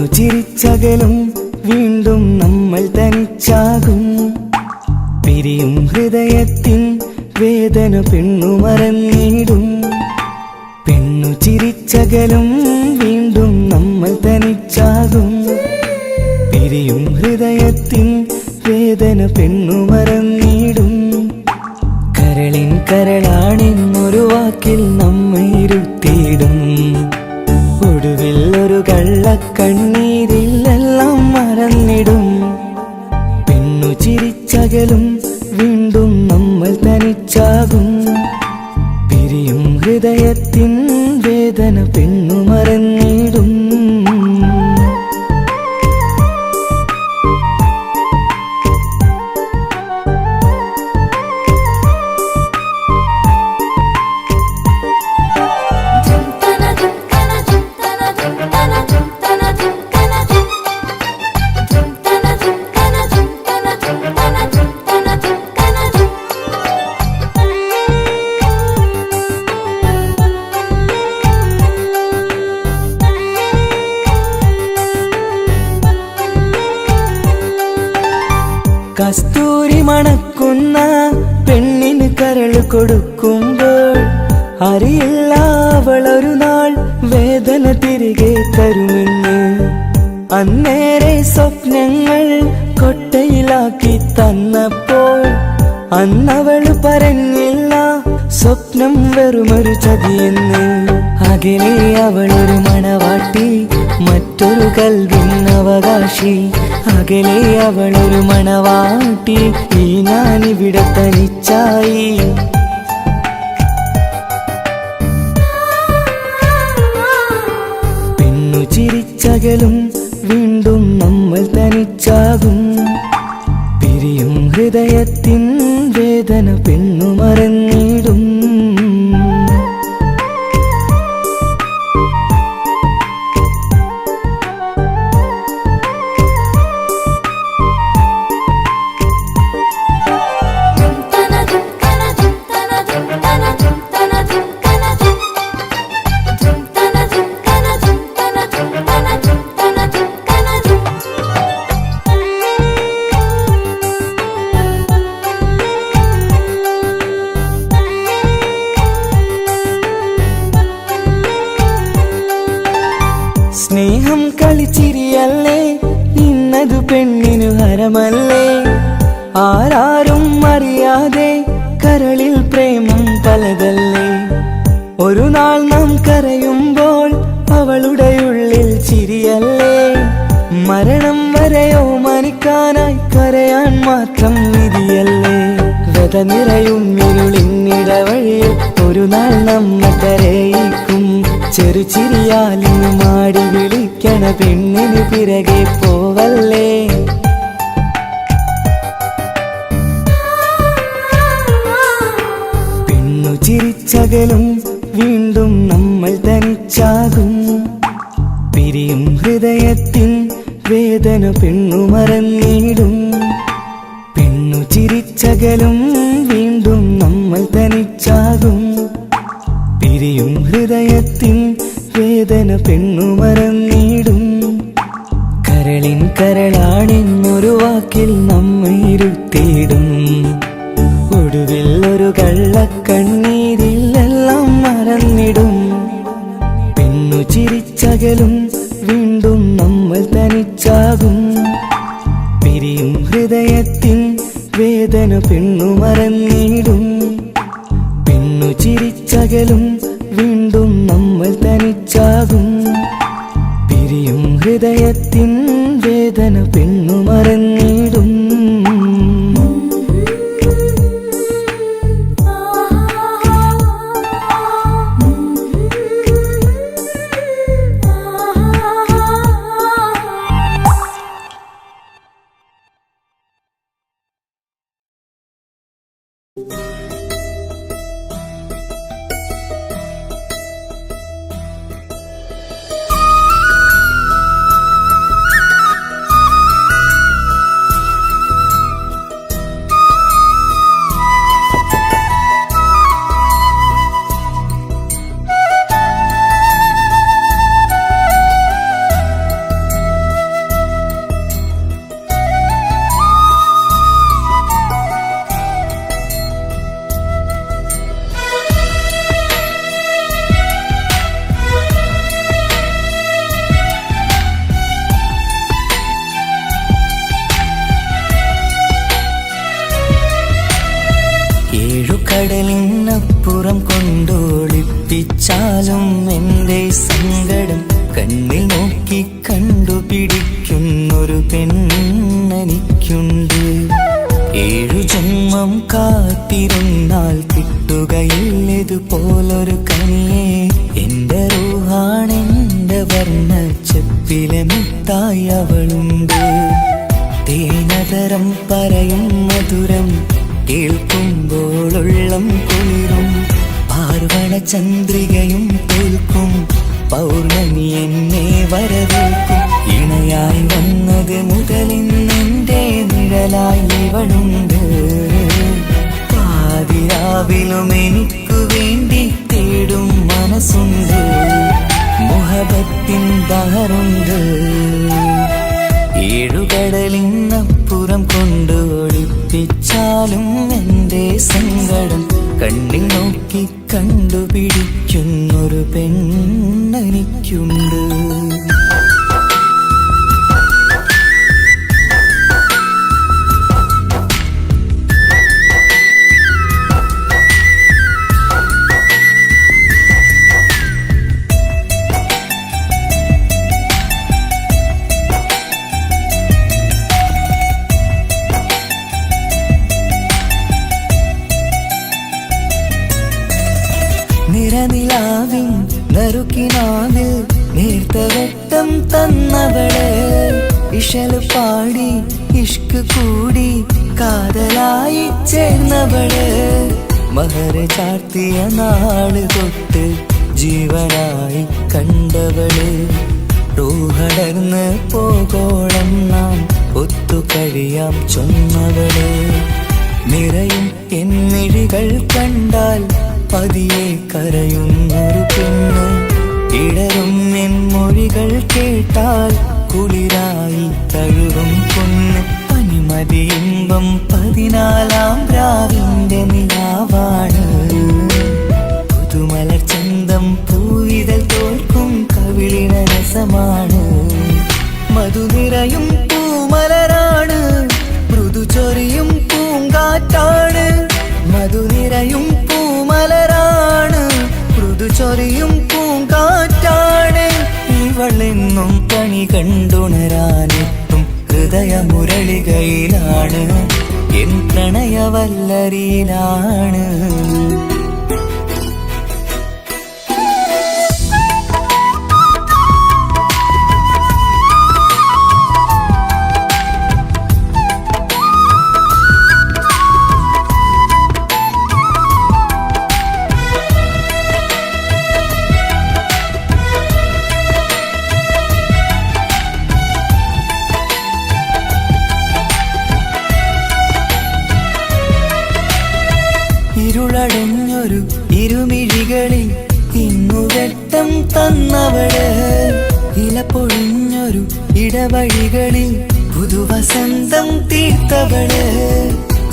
ചിരിച്ചകലും വീണ്ടും നമ്മൾ തനിച്ചാകും. പിരിയും ഹൃദയത്തിൻ വേദന പെണ്ണു മറന്നിടും. പെണ്ണു ചിരിച്ചകലും വീണ്ടും നമ്മൾ തനിച്ചാകും. പിരിയും ഹൃദയത്തിൻ വേദന പെണ്ണു മറന്നിടും. കരളിൻ കരളാണെന്നൊരു വാക്കിൽ നമ്മെ ഇരുത്തിയിടും. ഒടുവിൽ ഒരു കള്ളക്കണ്ണീരിലെല്ലാം മറന്നിടും. പെണ്ണു ചിരിച്ചകലും വീണ്ടും നമ്മൾ തനിച്ചാകും. പിരിയും ഹൃദയത്തിൻ വേദന പെണ്ണു മറന്നിടും. കസ്തൂരി മണക്കുന്ന പെണ്ണിന് കരൾ കൊടുക്കുമ്പോൾ അറിയില്ല അവളൊരു നാൾ വേദന തിരികെ തരുമെന്ന്. അന്നേരെ സ്വപ്നങ്ങൾ കൊട്ടയിലാക്കി തന്നപ്പോൾ അന്നവള് പറഞ്ഞില്ല സ്വപ്നം വെറുമൊരു ചതിയെന്ന്. അകലെ അവളൊരു മണവാട്ടി, മറ്റൊരു കൽവിൻ അവകാശി. അകലെ അവളൊരു മണവാട്ടി, ഈ ഞാനിവിടെ തനിച്ചായി. പെണ്ണു ചിരിച്ചകലും വീണ്ടും നമ്മൾ തനിച്ചാകും. പിരിയും ഹൃദയത്തിൻ വേദന പെണ്ണു മറന്നിടും. സ്നേഹം കളിച്ചിരിയല്ലേ, ഇന്നതു പെണ്ണിനു ഹരമല്ലേ. ആരാരും അറിയാതെ കരളിൽ പ്രേമം പലതല്ലേ. ഒരു നാൾ നാം കരയുമ്പോൾ അവളുടെ ഉള്ളിൽ ചിരിയല്ലേ. മരണം വരെയോ മനിക്കാനായി കരയാൻ മാത്രം വിധിയല്ലേ. വ്യത നിറയും ഇരുളിന്നിടവഴിയിൽ ഒരു നാൾ നമ്മെ കരയിക്കും. ചെറുചിരിയാലിന് മാടി വിളിക്കണ പെണ്ണിന് പിറകെ പോവല്ലേ. പെണ്ണു ചിരിച്ചകലും വീണ്ടും നമ്മൾ തനിച്ചാകും. പിരിയും ഹൃദയത്തിൻ വേദന പെണ്ണു മറന്നിടും. പെണ്ണു ചിരിച്ചകലും വീണ്ടും നമ്മൾ തനിച്ചാകും. പിരിയും ഹൃദയത്തിൻ വേദന പെണ്ണു മറന്നിടും. കരളിൻ കരളാണെന്നൊരു വാക്കിൽ നമ്മെ ഇരുത്തിയിടും. ഒടുവിൽ ഒരു കള്ളക്കണ്ണീരിലെല്ലാം മറന്നിടും. പെണ്ണു ചിരിച്ചകലും വീണ്ടും നമ്മൾ തനിച്ചാകും. പിരിയും ഹൃദയത്തിൻ വേദന പെണ്ണു മറന്നിടും. പെണ്ണു ചിരിച്ചകലും വീണ്ടും നമ്മൾ തനിച്ചാകും. പിരിയും ഹൃദയത്തിൻ വേദന പെണ്ണു മറന്നിടും. കണ്ടുപിടിക്കുന്നൊരു പെണ്ണെനിക്കുണ്ട്. 7 ജന്മം കാത്തിരുന്നാൽ കിട്ടുകയില്ലതുപോലൊരു കനിയെ. എന്റെ റൂഹാണെന്റെ വർണ്ണച്ചെപ്പിലെ മുത്തായി അവളുണ്ട്. തേനതരം പറയും മധുരം കേൾക്കുമ്പോളുള്ളം കുളിരും. പാർവണ ചന്ദ്രികയും തോൽക്കും പൗർണമി എന്നെ വരവേൽക്കും. ഇണയായി വന്നത് മുതലിന്നെന്റെ നിഴലായി ഇവളുണ്ട്. പാതിരാവിലും എനിക്കു വേണ്ടി തേടും മനസ്സുണ്ട്. മുഹബത്തിൻ ബഹറുണ്ട്. 7 കടലിനപ്പുറം കൊണ്ട് ഒളിപ്പിച്ചാലും എന്റെ സങ്കടം കണ്ണിൽ നോക്കി കണ്ടുപിടിക്കുന്നൊരു പെണ്ണെനിക്കുണ്ട്. നിറനിലാവിൻ നറുക്കിനാവിൽ നേർത്ത വെട്ടം തന്നവള്. ഇശല് പാടി ഇഷ്ക് കൂടി കാതലായി ചേർന്നവള്. മഹർ ചാർത്തിയ നാള് തൊട്ട് ജീവനായി കണ്ടവള്. റൂഹടർന്ന് പോകോളം നാം ഒത്തു കഴിയാം ചൊന്നവള്. നിറയും എന്നിഴികൾ കണ്ടാൽ പതിയെ കരയുന്നൊരു പെണ്ണ്. ഇടറും എൻ മൊഴികൾ കേട്ടാൽ കുളിരായി തഴുകും പൊന്ന്. പനിമതി ഇമ്പം 14-ാം രാവിന്റെ നിലാവാണ്. പുതുമലർ ചന്തം പൂവിതൽ തോൽക്കും കവിളിന രസമാണ്. മധുനിറയും പൂമലരാണ്. മൃദു ചൊരിയും പൂങ്കാറ്റാണ്. മധുനിറയും പൂമലരാണ്. മൃദു ചൊരിയും പൂങ്കാറ്റാണ്. ഇവളെന്നും പണി കണ്ടുണരാനെത്തും ഹൃദയമുരളികയിലാണ്. എൻ പ്രണയവല്ലരിയിലാണ്. ഇരുളടഞ്ഞൊരു ഇരുമിഴികളിൽ ഇന്നു വെട്ടം തന്നവള്. ഇല പൊഴിഞ്ഞൊരു ഇടവഴികളിൽ പുതുവസന്തം തീർത്തവള്.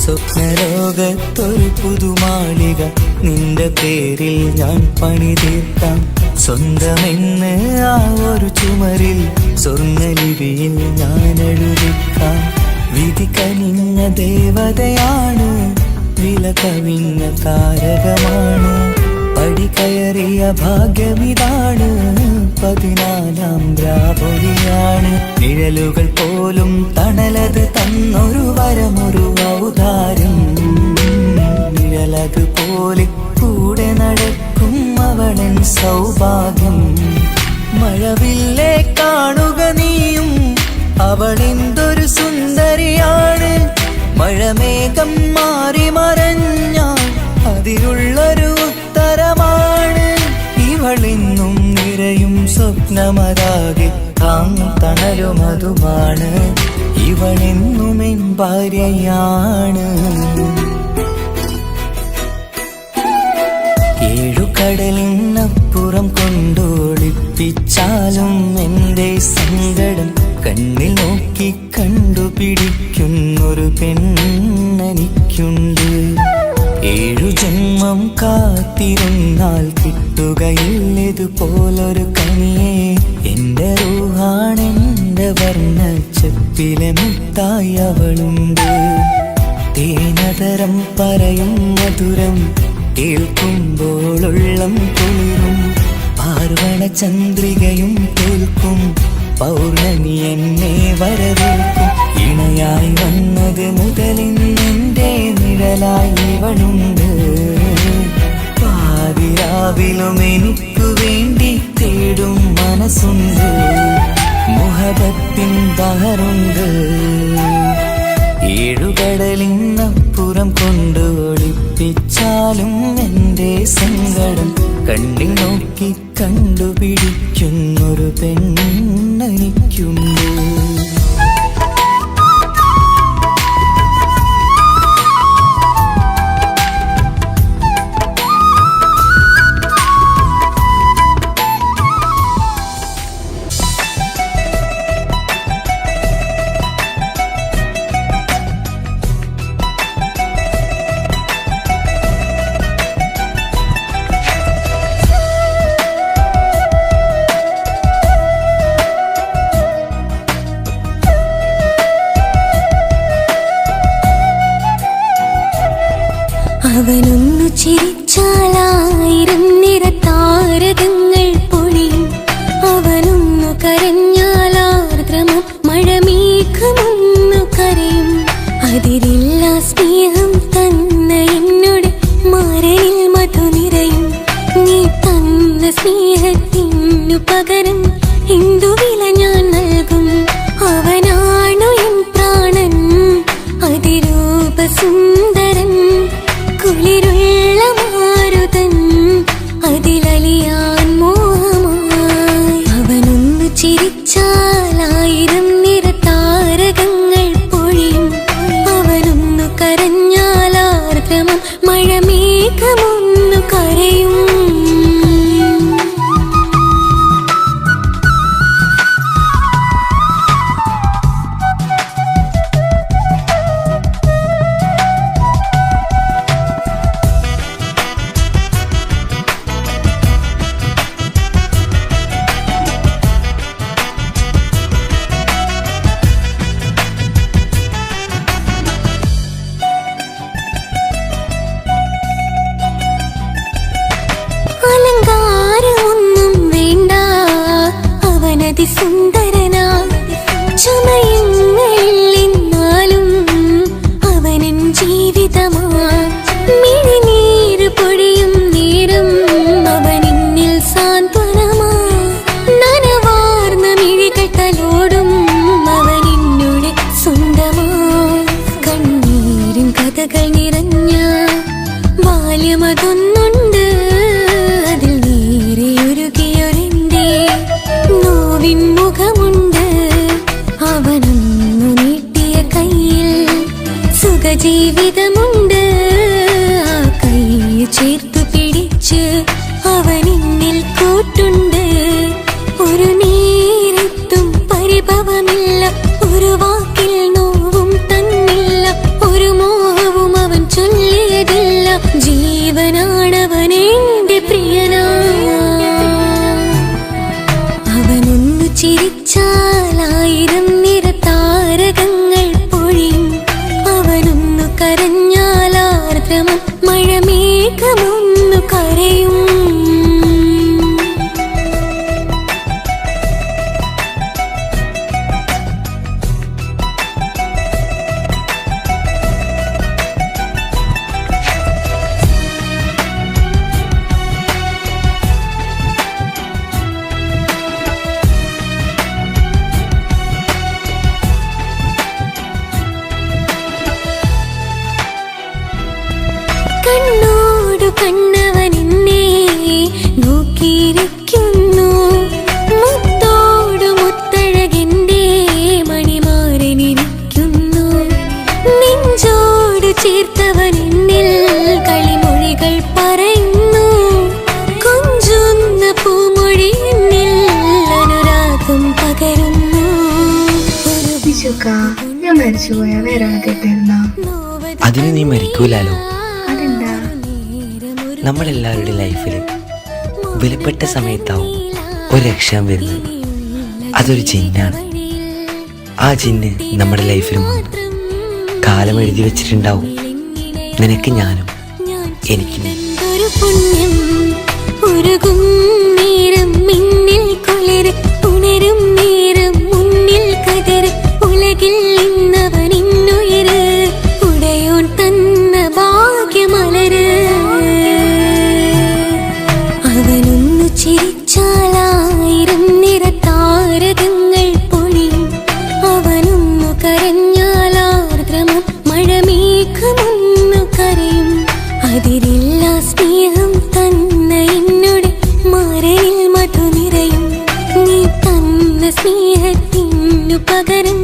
സ്വപ്നലോകത്തൊരു പുതുമാളിക നിന്റെ പേരിൽ ഞാൻ പണി തീർക്കാം. സ്വന്തമെന്ന് ആ ഒരു ചുമരിൽ സ്വർണ്ണലിപിയിൽ ഞാൻ എഴുതിക്കാം. വിധി കനിഞ്ഞ ദേവതയാണ്. വില കവിഞ്ഞ താരകമാണ്. പടി കയറിയ ഭാഗ്യമിതാണ്. 14-ാം രാപൊലിയാണ്. നിഴലുകൾ പോലും തണലത് തന്നൊരു വരമൊരു ഔദാര്യം. നിഴലത് പോലെ കൂടെ നടക്കും അവളൻ സൗഭാഗ്യം. മഴവില്ലേ കാണുക നീയും അവളെന്തൊരു സുന്ദരിയാണ്. മഴമേഘം മാറി മറഞ്ഞാൽ അതിലുള്ളൊരു ഉത്തരമാണ്. ഇവളെന്നും നിറയും സ്വപ്നമതാകെ തണലുമതുമാണ്. ഇവളെന്നും എൻ ഭാര്യയാണ്. 7 കടലിനപ്പുറം കൊണ്ടോളിപ്പിച്ചാലും എന്റെ സങ്കടം കണ്ണിൽ നോക്കി കണ്ടുപിടിക്കുന്നൊരു പെണ്ണെനിക്കുണ്ട്. 7 ജന്മം കാത്തിരുന്നാൽ കിട്ടുകയില്ലതുപോലൊരു കനിയെ. എന്റെ റൂഹാണെന്റെ വർണ്ണച്ചെപ്പിലെ മുത്തായി അവളുണ്ട്. തേനതരം പറയും മധുരം കേൾക്കുമ്പോളുള്ളം കുളിരും. പാർവണ ചന്ദ്രികയും തോൽക്കും പൗർണമി എന്നെ വരവേൽക്കും. ഇണയായി വന്നത് മുതലിന്നെൻ്റെ നിഴലായി ഇവളുണ്ട്. പാതിരാവിലും എനിക്കു വേണ്ടി തേടും മനസ്സുണ്ട്. മുഹബത്തിൻ ബഹറുണ്ട്. ഏഴുകടലിനപ്പുറം കൊണ്ട് ഒളിപ്പിച്ചാലും എൻ്റെ സങ്കടം കണ്ണിൽ നോക്കി കണ്ടുപിടിക്കുന്നൊരു പെണ്ണെനിക്കുണ്ട്. അവനൊന്നു ചിരിച്ചാലായിരം നിറതാരകങ്ങൾ പൊഴിയും. അവനൊന്നു കരഞ്ഞാലാർദ്രമം മഴമേഘമൊന്നു കരയും. അതിരില്ല സ്നേഹം തന്ന എന്നോട് മാരനിൽ മധു നിറയും. നീ തന്ന സ്നേഹത്തിനു പകരം എന്തു വില ഞാൻ നൽകും. അവനാണു എൻ പ്രാണൻ അതിരൂപസുന്ദരൻ. കുളിരുള്ള മാരുതൻ അതിലലിയാൻ മോഹമായി. അവനൊന്നു ചിരിച്ചാലായിരം നിറതാരകങ്ങൾ പൊഴിയും. അവനൊന്നു കരഞ്ഞാലാർദ്രമം മഴമേഘമൊന്നു കരയും. അലങ്കാരമൊന്നും വേണ്ട, അവനതി സുന്ദരനാ. ചമയങ്ങളിന്നാലും അവനൻ ജീവിതമാ. മിഴിനീര് പൊഴിയും നേരം അവനിന്നിൽ സാന്ത്വനമാ. നനവാർന്ന മിഴികൾ തലോടും അവനിന്നുടെ സ്വന്തമാ. കണ്ണീരിൻ കഥകൾ നിറഞ്ഞ ബാല്യമതൊന്നുണ്ട്. അതിൽ നീരെയൊരുകിയൊരെന്റെ നോവിൻ മുഖമുണ്ട്. അവനൊന്നു നീട്ടിയ കയ്യിൽ സുഖജീവിതമുണ്ട്. ആ കൈ ചേർത്തു പിടിച്ച് അവനിന്നിൽ കൂട്ടുണ്ട്. ഒരു നേരത്തും പരിഭവമില്ല, ഒരു വാക്കിൽ നോവും തന്നില്ല, ഒരു മോഹവും അവൻ ചൊല്ലിയതില്ല. ജീവനാണവനെന്റെ പ്രിയനാ. അവനൊന്നു ചിരിച്ചാലായിരം നിറതാരകങ്ങൾ പൊഴിയും. അവനൊന്നു കരഞ്ഞാലാർദ്രമം മഴമേഘമൊന്നു കരയും. കണ്ണോടു കണ്ണവൻ എന്നെ നോക്കിയിരിക്കുന്നു. മുത്തോടു മുത്തഴകെന്റെ മണിമാരനിരിക്കുന്നു. നെഞ്ചോട് ചേർത്തവൻ എന്നിൽ കളിമൊഴികൾ പറയുന്നു. കൊഞ്ചുന്ന പൂമൊഴി എന്നിൽ അനുരാഗം പകരുന്നു. ഞാൻ മരിച്ചുപോയ വേറെ ആദ്യമായിട്ടായിരുന്ന. അതിന് നീ മരിക്കൂലാലോ. അതെന്താ? നമ്മളെല്ലാവരുടെ ലൈഫിൽ വിലപ്പെട്ട സമയത്താവും ഒരു രക്ഷാൻ വരുന്നത്. അതൊരു ജിന്നാണ്. ആ ജിന്ന് നമ്മുടെ ലൈഫിലും വന്നു കാലം എഴുതി വെച്ചിട്ടുണ്ടാവും. നിനക്ക് ഞാനും എനിക്ക് പുണ്യം ഉരുകും നേരം മിന്നിൽ കുളിർ ഉണരും നേരം അവനു പകരം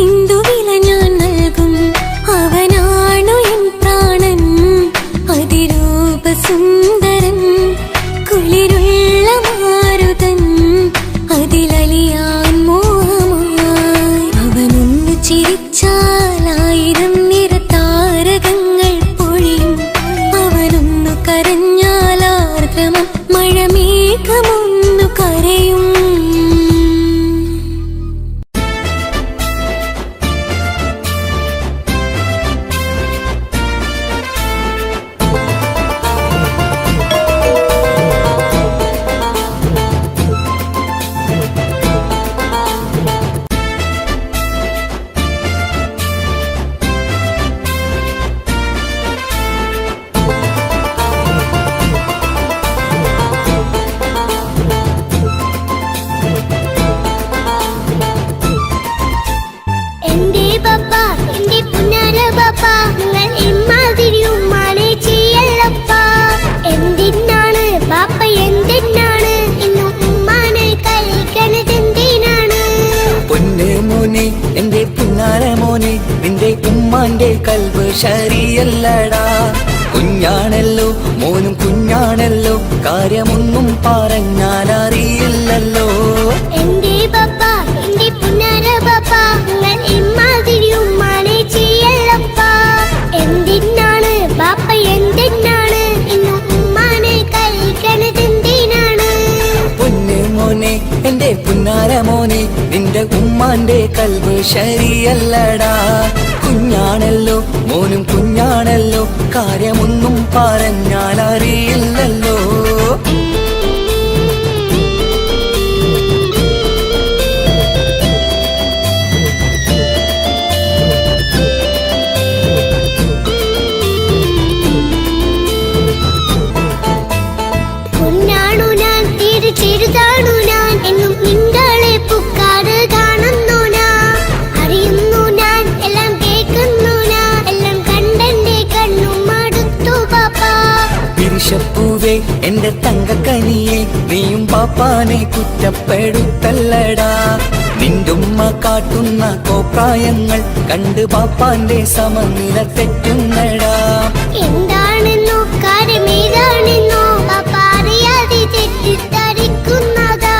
എന്തു വില ഞാൻ നൽകും? അവനാണു എൻ പ്രാണൻ, അതിരൂപ സുന്ദരൻ, കുളിരുള്ള മാരുതൻ, അതിലലിയാൻ മോഹമായി. അവനൊന്നു ചിരിച്ചാൽ 1000 നിറതാരകങ്ങൾ പൊഴിയും. അവനൊന്നു കരഞ്ഞാൽ ആർദ്രമം മഴമേഘമൊന്നു കരയും. എന്റെ പുന്നാര മോനെ, നിന്റെ ഉമ്മാന്റെ കൽബ് ശരിയല്ലടാ. കുഞ്ഞാണല്ലോ മോനും കുഞ്ഞാണല്ലോ, കാര്യമൊന്നും പറഞ്ഞാൽ അറിയില്ലല്ലോ. എന്റെ പപ്പ, എന്റെ പുന്നാര പപ്പ, നിങ്ങൾ ഇമ്മാതിരി ഉമ്മാനെ ചെയ്യല്ലപ്പ. എന്തിനാണ് ബാപ്പ, എന്തിനാണ് ഇന്നും ഉമ്മാനെ കഴിക്കണതെന്തിനാണ്? പൊന്നു മോനെ, എന്റെ പുന്നാര മോനെ, നിന്റെ ഉമ്മാന്റെ കൽബ് ശരിയല്ലടാ. കുഞ്ഞാണല്ലോ മോനും കുഞ്ഞാണല്ലോ, കാര്യമൊന്നും പറഞ്ഞാൽ അറിയില്ലല്ലോ. കുഞ്ഞാണു ഞാൻ, തീരെ ചെറുതാണു ഞാൻ, എന്നും നിങ്ങളെ പുക്കാറ് കാണുന്നു ഞാൻ, അറിയുന്നു ഞാൻ, എല്ലാം കേൾക്കുന്നു ഞാൻ, എല്ലാം കണ്ടെന്റെ കണ്ണും മടുത്തു പാപ്പ. പിരിശപ്പൂവേ എന്റെ തങ്കക്കനിയെ, നീയും പാപ്പാനെ കുറ്റപ്പെടുത്തല്ലടാ. നിന്റുമ്മ കാട്ടുന്ന കോപ്രായങ്ങൾ കണ്ട് പാപ്പാന്റെ സമനില തെറ്റുന്നടാ. എന്താണെന്നോ കാര്യമേതാണെന്നോ പാപ്പ അറിയാതെ തെറ്റിദ്ധരിക്കുന്നതാ.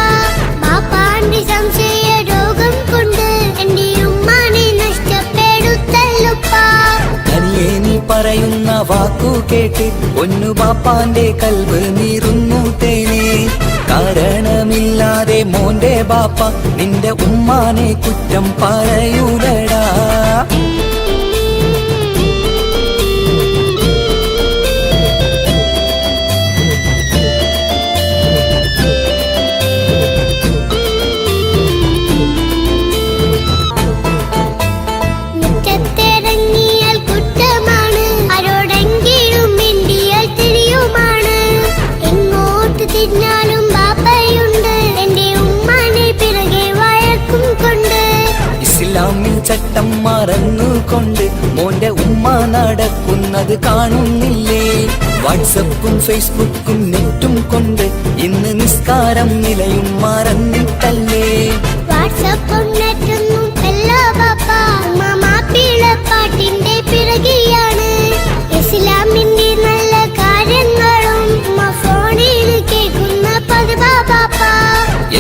പാപ്പാന്റെ സംശയ രോഗം കൊണ്ട് എന്റെ ഉമ്മാനെ നഷ്ടപ്പെടുത്തല്ലുപ്പാ. കനിയെ നീ പറയുന്ന വാക്കു കേട്ട് ഒന്നു പാപ്പാന്റെ കൽബ് നീറുന്നു തേനെ. കാരണമില്ലാതെ മോന്റെ ബാപ്പ നിന്റെ ഉമ്മാനെ കുറ്റം പറയൂലടാ. മുറ്റത്തിറങ്ങിയാൽ കുറ്റമാണ്, ആരോടെങ്കിലും മിണ്ടിയാൽ തിരിയുമാണ്. എങ്ങോട്ട് തിരിഞ്ഞാലും ബാപ്പയുണ്ട്, എന്റെ ഉമ്മാനെ പിറകെ വഴക്കും കൊണ്ട്. ഇസ്ലാമിൽ ചട്ടം മറന്നുകൊണ്ട് മോന്റെ ഉമ്മ നടക്കുന്നത് കാണുന്നില്ലേ? വാട്സപ്പും ഫേസ്ബുക്കും നെറ്റും കൊണ്ട് ഇന്ന് നിസ്കാരം നിലയും മറന്നിട്ടല്ലേ? വാട്സപ്പും നെറ്റൊന്നും അല്ല ബാപ്പ, ഉമ്മ മാപ്പിളപ്പാട്ടിന്റെ പിറകെയാണ്. ഇസ്ലാമിന്റെ നല്ല കാര്യങ്ങളും ഉമ്മ ഫോണിൽ കേൾക്കുന്ന പതിവാ ബാപ്പ.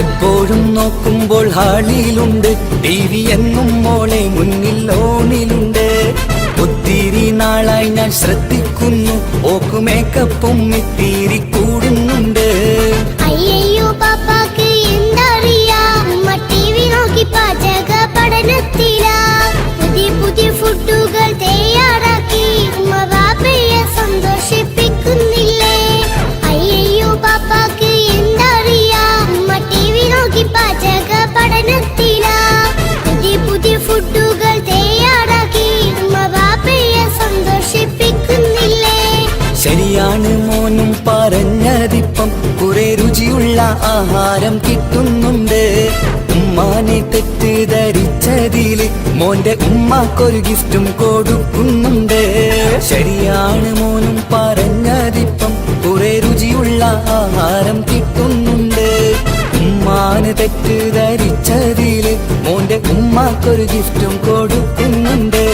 എപ്പോഴും നോക്കുമ്പോൾ ഹാളിലുണ്ട് TV എന്നും മോളെ മുന്നിൽ ഓണിലുണ്ട്. ഒത്തിരി നാളായി ഞാൻ ശ്രദ്ധിക്കുന്നു, ഓക്ക് മേക്കപ്പും ഇത്തിരി കൂടുന്നുണ്ട്. അയ്യോ പാപ്പാക്ക് എന്തറിയാ, ഉമ്മ TV നോക്കി പാചക പഠനത്തിലാ. പുതിയ പുതിയ ഫുഡുകൾ തയ്യാറാക്കി ഉമ്മ ബാപ്പയെ സന്തോഷിപ്പിക്കുന്നില്ലേ? അയ്യോ പാപ്പാക്ക് എന്തറിയാ, ഉമ്മ TV നോക്കി പാചക പഠനത്തിലാ. പുതിയ പുതിയ ഫുഡുകൾ തയ്യാറാക്കി ഉമ്മ ബാപ്പയെ സന്തോഷിപ്പിക്കുന്നില്ലേ? ശരിയാണ് മോനും പറഞ്ഞതിപ്പം, കുറെ രുചിയുള്ള ആഹാരം കിട്ടുന്നുണ്ട്. ഉമ്മാനെ തെറ്റിദ്ധരിച്ചതില് മോന്റെ ഉമ്മാക്കൊരു ഗിഫ്റ്റും കൊടുക്കുന്നുണ്ട്. ശരിയാണ് മോനും പറഞ്ഞതിപ്പം, കുറെ രുചിയുള്ള ആഹാരം കിട്ടുന്നുണ്ട്. ഉമ്മാ ഞാന് തെറ്റിദ്ധരിച്ചതില് മോന്റെ ഉമ്മാക്കൊരു ഗിഫ്റ്റും കൊടുക്കുന്നുണ്ട്.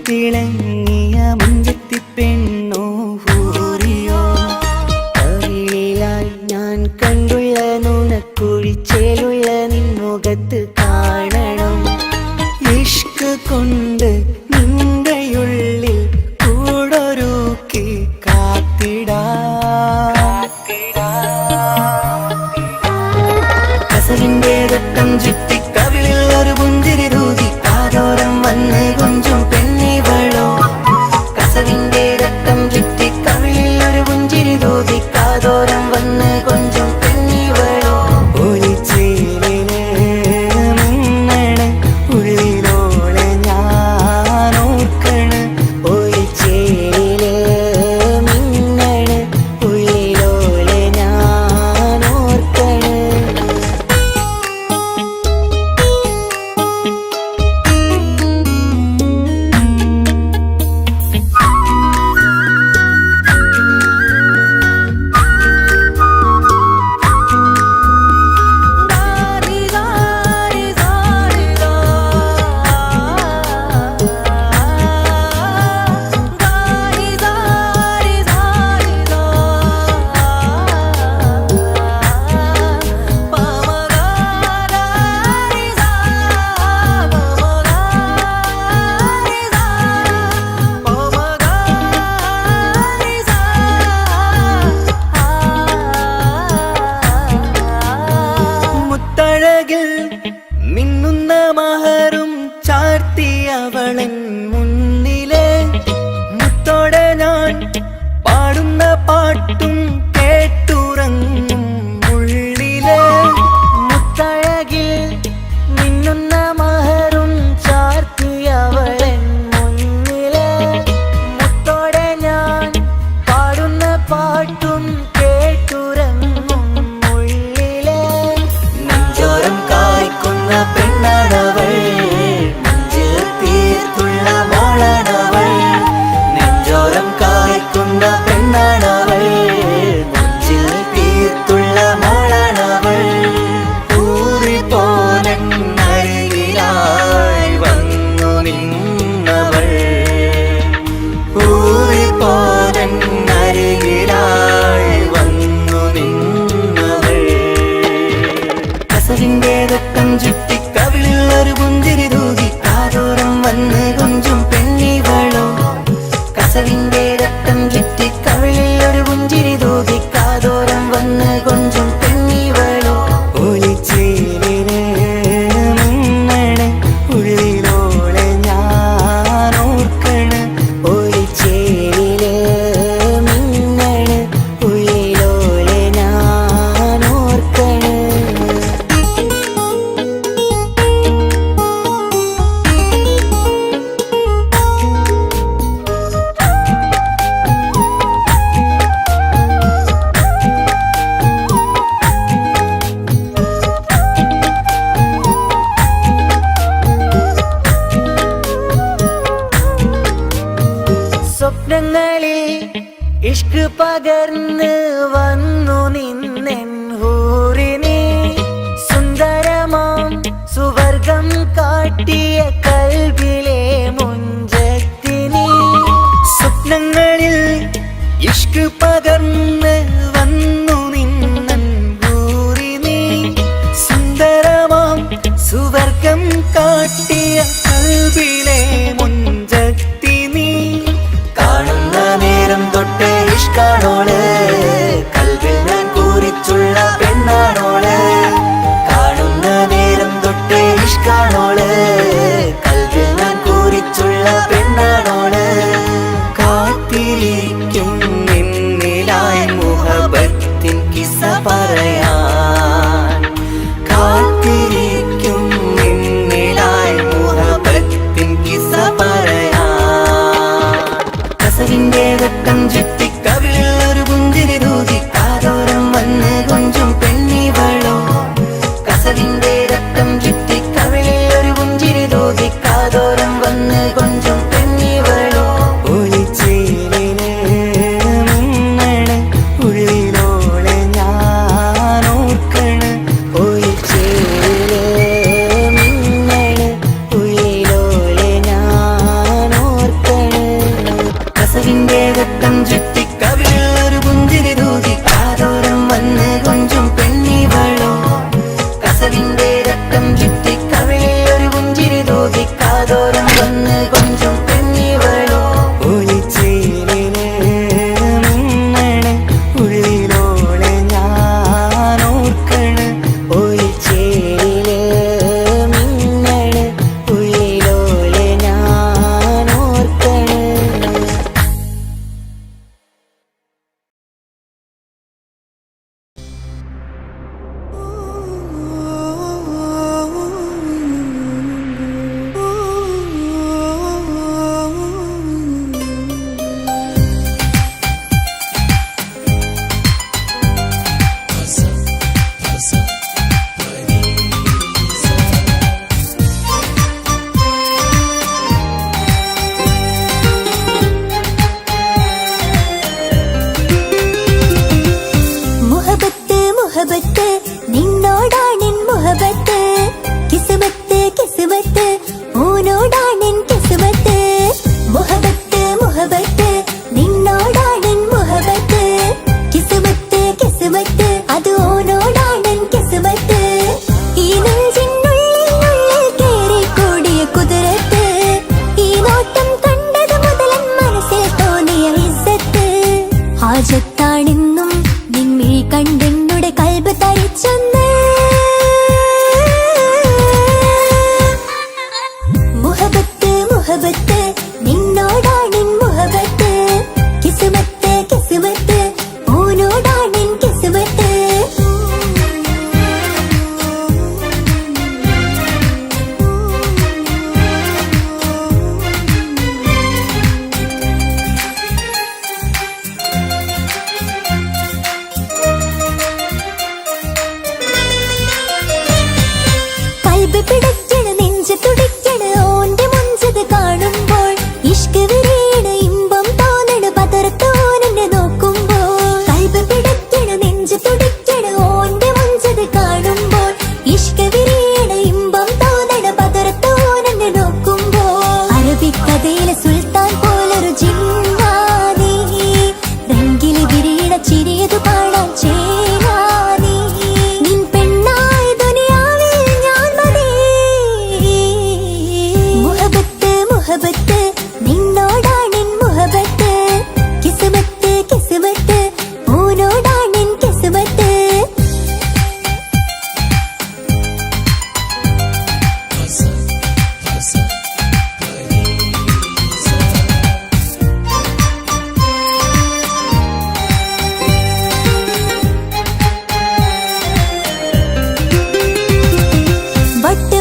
തിളങ്ങിയ മുഞ്ചത്തി പെണ്ണോ ഹൂറിയോ കവിളിലായി ഞാൻ കണ്ടുള്ള നുണക്കുഴിച്ചേലുള്ള നിൻമുഖത്ത് കാണണം. ഇഷ്ക് കൊണ്ട് നിന്റെയുള്ളിൽ കൂടൊരുക്കി കാത്തിടാ. കസവിന്റെ രക്തം ചുറ്റി കവിളിൽ ഒരു പുഞ്ചിരി തൂകി കാതോരം വന്ന് കൊഞ്ചും പെണ്ണിവളോ. കസവിന്റെ രക്തം ചുറ്റി കവിളിൽ ഒരു പുഞ്ചിരി തൂകി കാതോരം വന്ന് കൊഞ്ചും പെണ്ണിവളോ. ഒളിച്ചേലിന് മിന്നണ് ഉള്ളിലോളെ ഞാൻ ഓർക്കണ്. ഒളിച്ചേലിന് മിന്നണ് ഉള്ളിലോളെ ഞാൻ ഓർക്കണ്. മിന്നുന്ന മഹറും ചാർത്തിയവളൻ മുന്നിലെ മുത്തോടെ ഞാൻ പാടുന്ന പാട്ടും കേട്ടുറങ്ങും ഉള്ളിലെ. മുത്തഴകിൽ മിന്നുന്ന മഹറും ചാർത്തിയവളൻ മുന്നിലെ മുത്തോടെ ഞാൻ പാടുന്ന പാട്ടും കേട്ടുറങ്ങും ഉള്ളിലെ. നെഞ്ചോരം കായ്ക്കുന്ന പെണ്ണാണവൾ, നെഞ്ചിൽ തീർത്തുള്ള മോളാണവൾ. നെഞ്ചോരം കായ്ക്കുന്ന പെണ്ണാണവൾ, നെഞ്ചിൽ തീർത്തുള്ള മോളാണവൾ. ഊറിപ്പോനരികിലായി വന്നു നിന്നവൾ, ഊറിപ്പോനരികിലായി വന്നു നിന്നവൾ. കസവിന്റെ രക്തം ചുറ്റി കവിളിൽ ഒരു പുഞ്ചിരി തൂകി കാതോരം വന്ന് കൊഞ്ചും പെണ്ണിവളോ. കസവിന്റെ രക്തം ചുറ്റി കവിളിൽ ഒരു പുഞ്ചിരി തൂകി കാതോരം വന്ന് കൊഞ്ചും പെണ്ണിവളോ. ഒളിച്ചേലിന് മിന്നണ് ഉള്ളിലോളെ ഞാൻ ഓർക്കണ്. ഒളിച്ചേലിന് മിന്നണ് ഉള്ളിലോളെ ഞാൻ ഓർക്കണ്. സ്വപ്നങ്ങളിൽ ഇഷ്ക് പകർന്ന് വന്നു നിന്നെൻ ഹൂറിനെ. സുന്ദരമാം സുവർഗം കാട്ടിയ കൽബിലെ മുഞ്ചത്തിനി. സ്വപ്നങ്ങളിൽ ഇഷ്ക് പകർന്ന് വന്നു നിന്നെൻ ഹൂറിനെ. സുന്ദരമാം സുവർഗം കാട്ടിയ കൽബിലെ മുഞ്ചത്തിനി. കാണുന്ന നേരം തൊട്ടേ ഇഷ്കാണോള്, കൽവിൽ ഞാൻ കൂറിച്ചുള്ള പെണ്ണാണോള്. കാണുന്ന നേരം തൊട്ടേ ഇഷ്കാണോള്, കൽവിൽ ഞാൻ കൂറിച്ചുള്ള പെണ്ണാണോള്. കാത്തിരിക്കും നിന്നിലായി മുഹബത്തിൻ കിസ്സ പറയാൻ.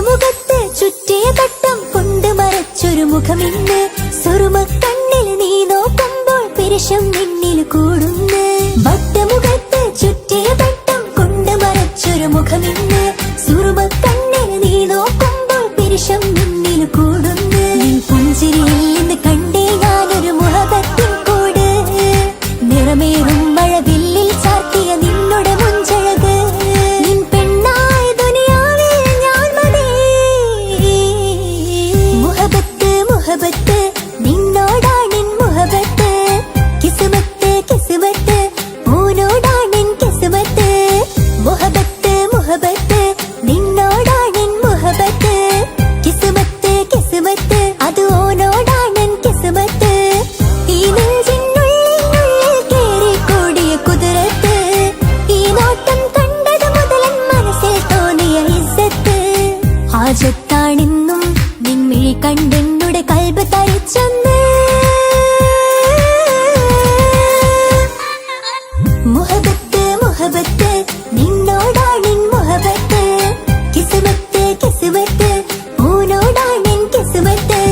വട്ടമുഖത്ത് ചുറ്റിയ തട്ടം കൊണ്ട് മറച്ചൊരു മുഖമിന്ന് സുറുമക്കണ്ണിൽ നീ നോക്കുമ്പോൾ പിരിശം നിന്നിൽ കൂടുന്നു. വട്ടമുഖത്ത് ചുറ്റിയ തട്ടം കൊണ്ട് മറച്ചൊരു മുഖമിന്ന് സുറുമക്കണ്ണിൽ നീ നോക്കുമ്പോൾ പിരിശം നിന്നിൽ കൂടുന്നു. നീ പുഞ്ചിരിയിൽ നിന്ന് കണ്ടേ ഞാനൊരു മുഹബത്തിൻ കൂട്, നിറമേറും മഴവില്ലിൽ ചാർത്തിയ നിന്നോട് മുഞ്ചഴക്. നിൻ പെണ്ണായ ദുനിയാവിൽ ഞാൻ മതി. മുഹബത്ത് മുഹബത്ത് നിന്നോടാണെൻ മുഹബത്ത്, കിസ്മത്ത് കിസ്മത്ത് ഓനോടാണെൻ കിസ്മത്ത്. മുഹബത്ത് മുഹബത്ത് നിന്നോടാണെൻ മുഹബത്ത്, കിസ്മത്ത് കിസ്മത്ത് അത് ഓനോടാണെൻ കിസ്മത്ത്. ഈ നെഞ്ചിനുള്ളിൽ കേറിക്കൂടിയ കുതിരത്ത്, ഈ നോട്ടം കണ്ടത് മുതലൻ മനസ്സിൽ തോന്നിയ ഇസ്സത്ത്. ഹാജത്താണെന്നും നിൻമിഴി കണ്ടെന്നുടെ കൽബ് തരിച്ചെന്ന്. മുഹബത്ത് മുഹബത്ത് നിന്നോടാണെൻ മുഹബത്ത്, കിസ്മത്ത് കിസ്മത്ത് ഓനോടാണെൻ കിസ്മത്ത്.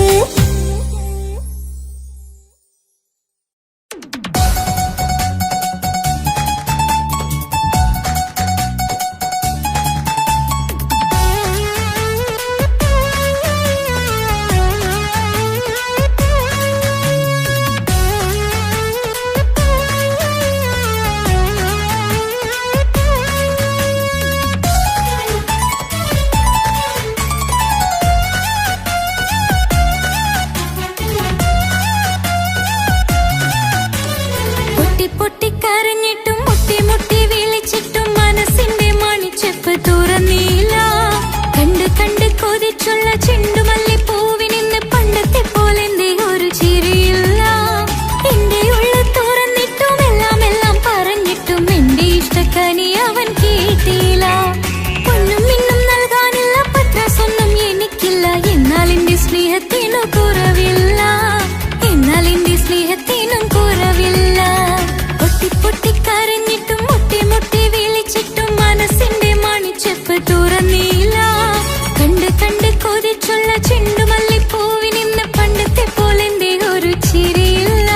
പൊട്ടി പൊട്ടി കരഞ്ഞിട്ടും മുട്ടി മുട്ടി വിളിച്ചിട്ടും മനസ്സിന്റെ മണിച്ചെപ്പ് തുറന്നില്ല. കണ്ട് കണ്ട് കൊതിച്ചുള്ള ചെണ്ടുമല്ലി പൂവിനിന്ന് പണ്ടത്തെ പോലെന്റെ ഒരു ചിരിയില്ല. എന്റെ ഉള്ളു തുറന്നിട്ടും എല്ലാം എല്ലാം പറഞ്ഞിട്ടും എന്റെ ഇഷ്ടക്കനി അവൻ കേട്ടില്ല. പൊന്നും മിന്നും നൽകാനില്ല, പത്രാസൊന്നും എനിക്കില്ല. എന്നാൽ എന്റെ സ്നേഹത്തിനു കുറവില്ല, എന്നാൽ എന്റെ സ്നേഹത്തിനും കുറവില്ല. പൊട്ടി പൊട്ടി കരഞ്ഞിട്ടും മുട്ടി മുട്ടി വിളിച്ചിട്ടും മനസ്സിന്റെ മണിച്ചെപ്പ് തുറന്നില്ല. കണ്ട് കണ്ട് കൊതിച്ചുള്ള ചെണ്ടുമല്ലി പൂവിനിന്ന് പണ്ടത്തെ പോലെന്റെ ഒരു ചിരിയില്ല.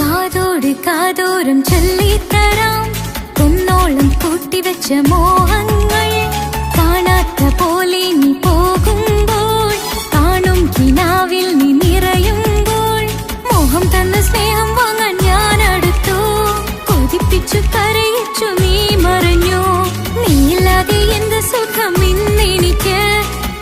കാതോട് കാതോരം ചൊല്ലിത്തരാം കുന്നോളം കൂട്ടിവെച്ച മോഹങ്ങൾ. കാണാത്ത പോലെ നീ പോകുമ്പോൾ, കാണും കിനാവിൽ നീ നിറയുമ്പോൾ, മോഹം തന്ന സ്നേഹം വാങ്ങാൻ ഞാൻ അടുത്തു. കൊതിപ്പിച്ചു കരയിച്ചു നീ മറഞ്ഞു. നീയില്ലാതെ എന്ത് സുഖം ഇന്നെനിക്ക്,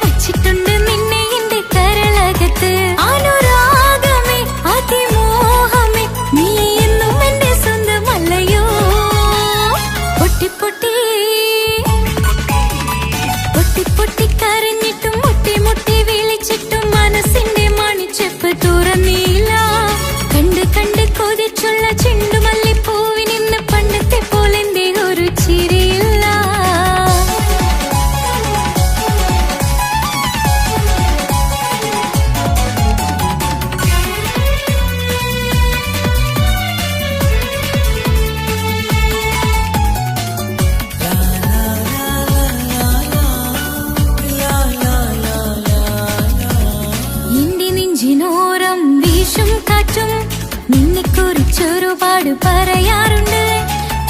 വച്ചിട്ടുണ്ട് നിന്നെ എന്റെ കരളകത്ത്. അനുരാഗമേ അതിമോഹമേ നീ എന്നും എന്റെ സ്വന്തമല്ലയോ. പൊട്ടി പൊട്ടി പൊട്ടി പൊട്ടി കരഞ്ഞിട്ടും മുട്ടി മുട്ടി വിളിച്ചിട്ടും മനസ്സിന്റെ മണിച്ചെപ്പ് തുറന്നില്ല. കണ്ട് കണ്ട് കൊതിച്ചുള്ള ചെണ്ടുമല്ലി പൂവിനിന്ന് പണ്ടത്തെ പോലെന്റെ ഒരു ചിരിയില്ല. എന്റെ നെഞ്ചിനോരം വീശും കാറ്റും നിന്നെക്കുറിച്ചൊരുപാട് പറയാറുണ്ട്.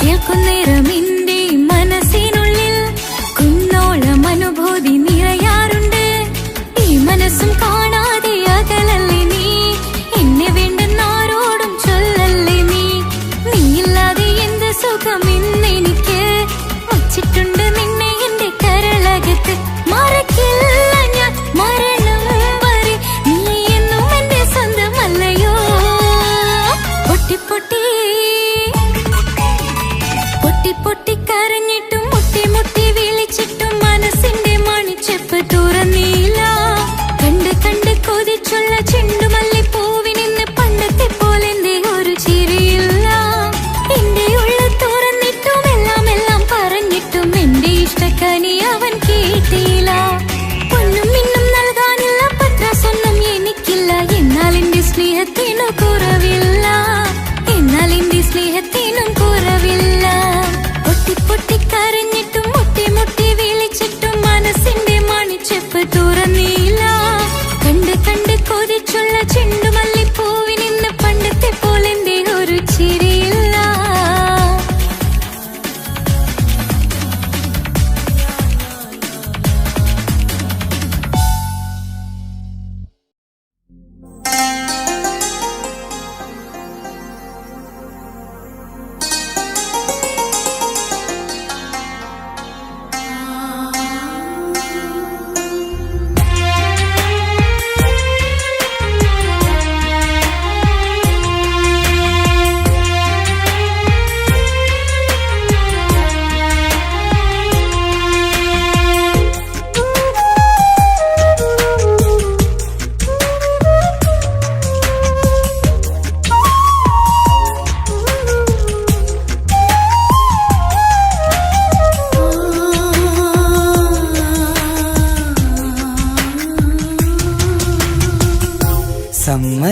കേൾക്കുന്നേരം എന്റെ മനസ്സിനുള്ളിൽ കുന്നോളം അനുഭൂതി നിറയാറുണ്ട്. ഈ മനസ്സും കാണാതെ അകലല്ലേ നീ, എന്നെ വേണ്ടെന്നാരോടും ചൊല്ലല്ലേ നീ. നീയില്ലാതെ എന്ത് സുഖം ഇന്നെനിക്ക്, വച്ചിട്ടുണ്ട് നിന്നെ എന്റെ കരളകത്ത്. മറക്കില്ല ഞാൻ മരണം വരെ, നീ എന്നും എന്റെ സ്വന്തമല്ലയോ. പൊട്ടി പൊട്ടി പൊട്ടി പൊട്ടി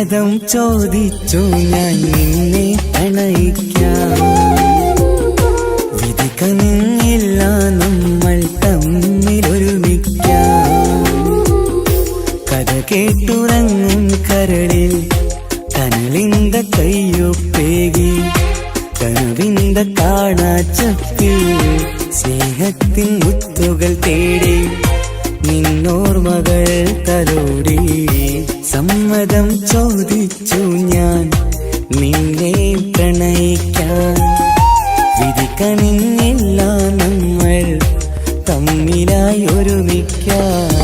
സമ്മതം ചോദിച്ചു ഞാൻ നിന്നെ പ്രണയിക്കാം. വിധി കനിഞ്ഞില്ല നമ്മൾ തമ്മിലൊരുമിക്കാം. കഥ കേട്ടുറങ്ങും കരളിൽ കനലിന്ത കയ്യൊപ്പേകി കനവിന്ത കാണാച്ചപ്പിൽ സ്നേഹത്തിൻ മുത്തുകൾ തേടി നിന്നോർമകൾ തലോടി. സമ്മതം ചോദിച്ചു ഞാൻ നിന്നെ പ്രണയിക്കാൻ. വിധി കനിഞ്ഞില്ല നമ്മൾ തമ്മിലായി ഒരുമിക്കാം.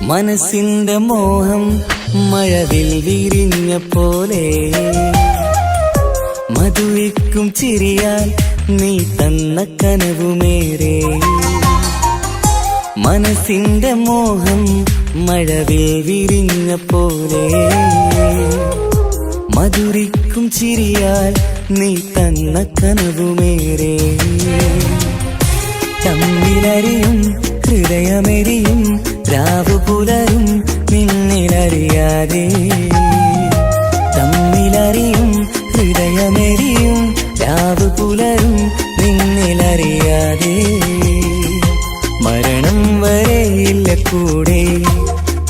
മനസ്സിന്റെ മോഹം മഴവിൽ വിരിഞ്ഞ പോലെ മധുവിക്കും ചിരിയാൽ നീ തന്ന കനവുമേറെ. മനസ്സിന്റെ മോഹം മഴവിൽ വിരിഞ്ഞ പോലെ മധുരിക്കും ചിരിയാൽ നീ തന്ന കനവുമേറെ. തമ്മിലറിയും ഹൃദയമെരിയും രാവു പുലരും നിന്നിലറിയാതെ. തമ്മിലറിയും ഹൃദയമെരിയും രാവു പുലരും നിന്നിലറിയാതെ. മരണം വരെയില്ല കൂടെ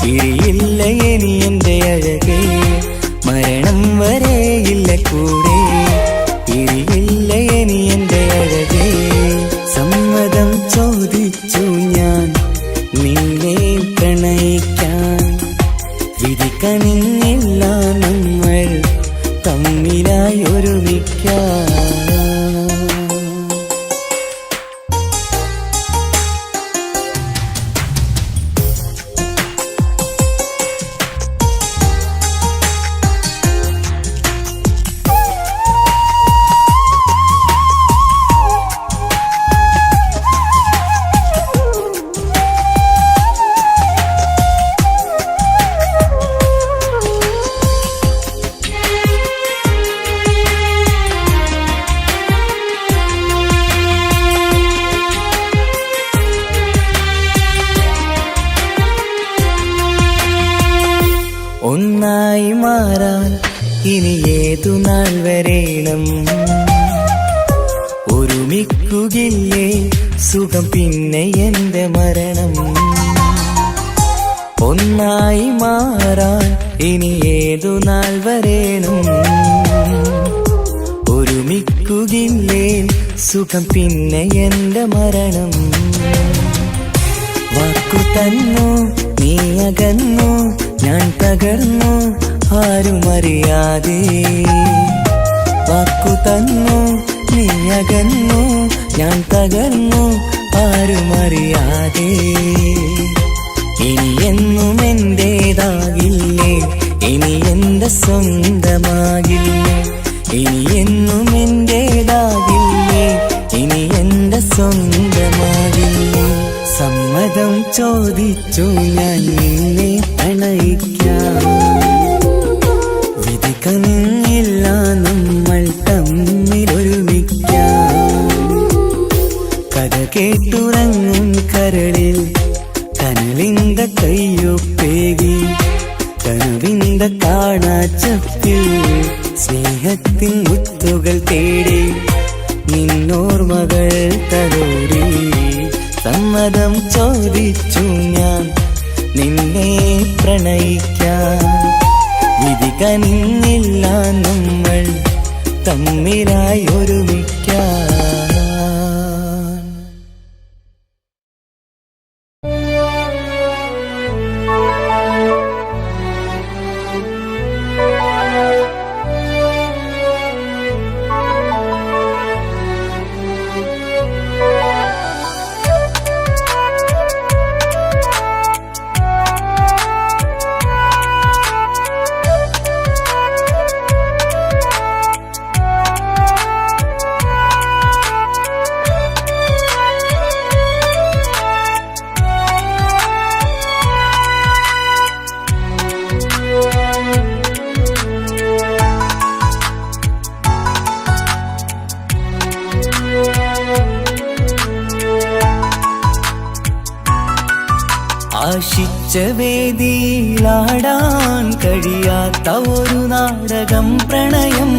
പിരിയില്ല ഇനി എന്റെ അഴകേ. മരണം വരെയില്ല കൂടെ പിരിയില്ല ഇനി എന്റെ അഴകേ. സമ്മതം ചോദിച്ചു ഞാൻ നിന്നെ പ്രണയിക്കാൻ. വിധി കനിഞ്ഞില്ല നമ്മൾ തമ്മിലായി ഒരുമിക്കാം. ഒന്നായി മാറാൻ ഇനി ഏതു നാൾ വരേണം. ഒരുമിക്കുകയില്ലേ സുഖം പിന്നെ എന്റെ മരണം. ഒന്നായി മാറാൻ ഇനി ഏതു നാൾ വരേണം. ഒരുമിക്കുകയില്ലേ സുഖം പിന്നെ എന്റെ മരണം. വാക്കു തന്നു നീ അകന്നു ഞാൻ തകർന്നു ആരുമറിയാതെ. വാക്കു തന്നു നീ അകന്നു ഞാൻ തകർന്നു ആരുമറിയാതെ. ഇനി എന്നും എന്റേതാകില്ലേ ഇനി എന്റെ സ്വന്തമാകില്ലേ. ഇനി എന്നും എന്റേതാകില്ലേ ഇനി എന്റെ സ്വന്തമാകില്ലേ. സമ്മതം ചോദിച്ചു ഞാൻ നിന്നെ പ്രണയിക്കാം. വിധി കനിഞ്ഞില്ല നമ്മൾ തമ്മിലൊരുമിക്കാം. കഥ കേട്ടുറങ്ങും കരളിൽ കനലിന്ത കയ്യൊപ്പേകി കനവിന്ത കാണാച്ചപ്പിൽ സ്നേഹത്തിൻ മുത്തുകൾ തേടി നിന്നോർമകൾ തലോടി. സമ്മതം ചോദിച്ചു ഞാൻ നിന്നെ പ്രണയിക്കാൻ. വിധി കനിഞ്ഞില്ല നമ്മൾ തമ്മിലായി ഒരുമിക്കാൻ. ആശിച്ച വേദിയിലാടാൻ കഴിയാത്ത ഒരു നാടകം പ്രണയം,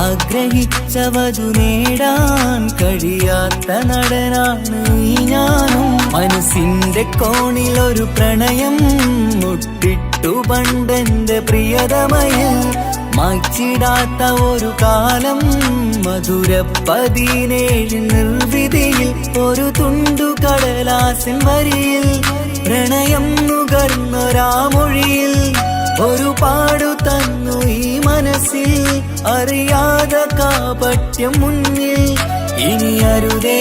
ആഗ്രഹിച്ച വധു നേടാൻ കഴിയാത്ത നടനാണ് ഈ ഞാനും. മനസ്സിന്റെ കോണിൽ ഒരു പ്രണയം മുട്ടിട്ടു പണ്ടെന്റെ പ്രിയതമയിൽ, മായ്ച്ചിടാത്ത ഒരു കാലം മധുര 17 നിർവിധിയിൽ, ഒരു തുണ്ടു കടലാസിൻ വരിയിൽ പ്രണയം നുകർന്നൊരാമൊഴിയിൽ ഒരു പാടു തന്നു ഈ മനസ്സിൽ, അറിയാതെ കാപട്യം മുന്നിൽ. ഇനി അരുതേ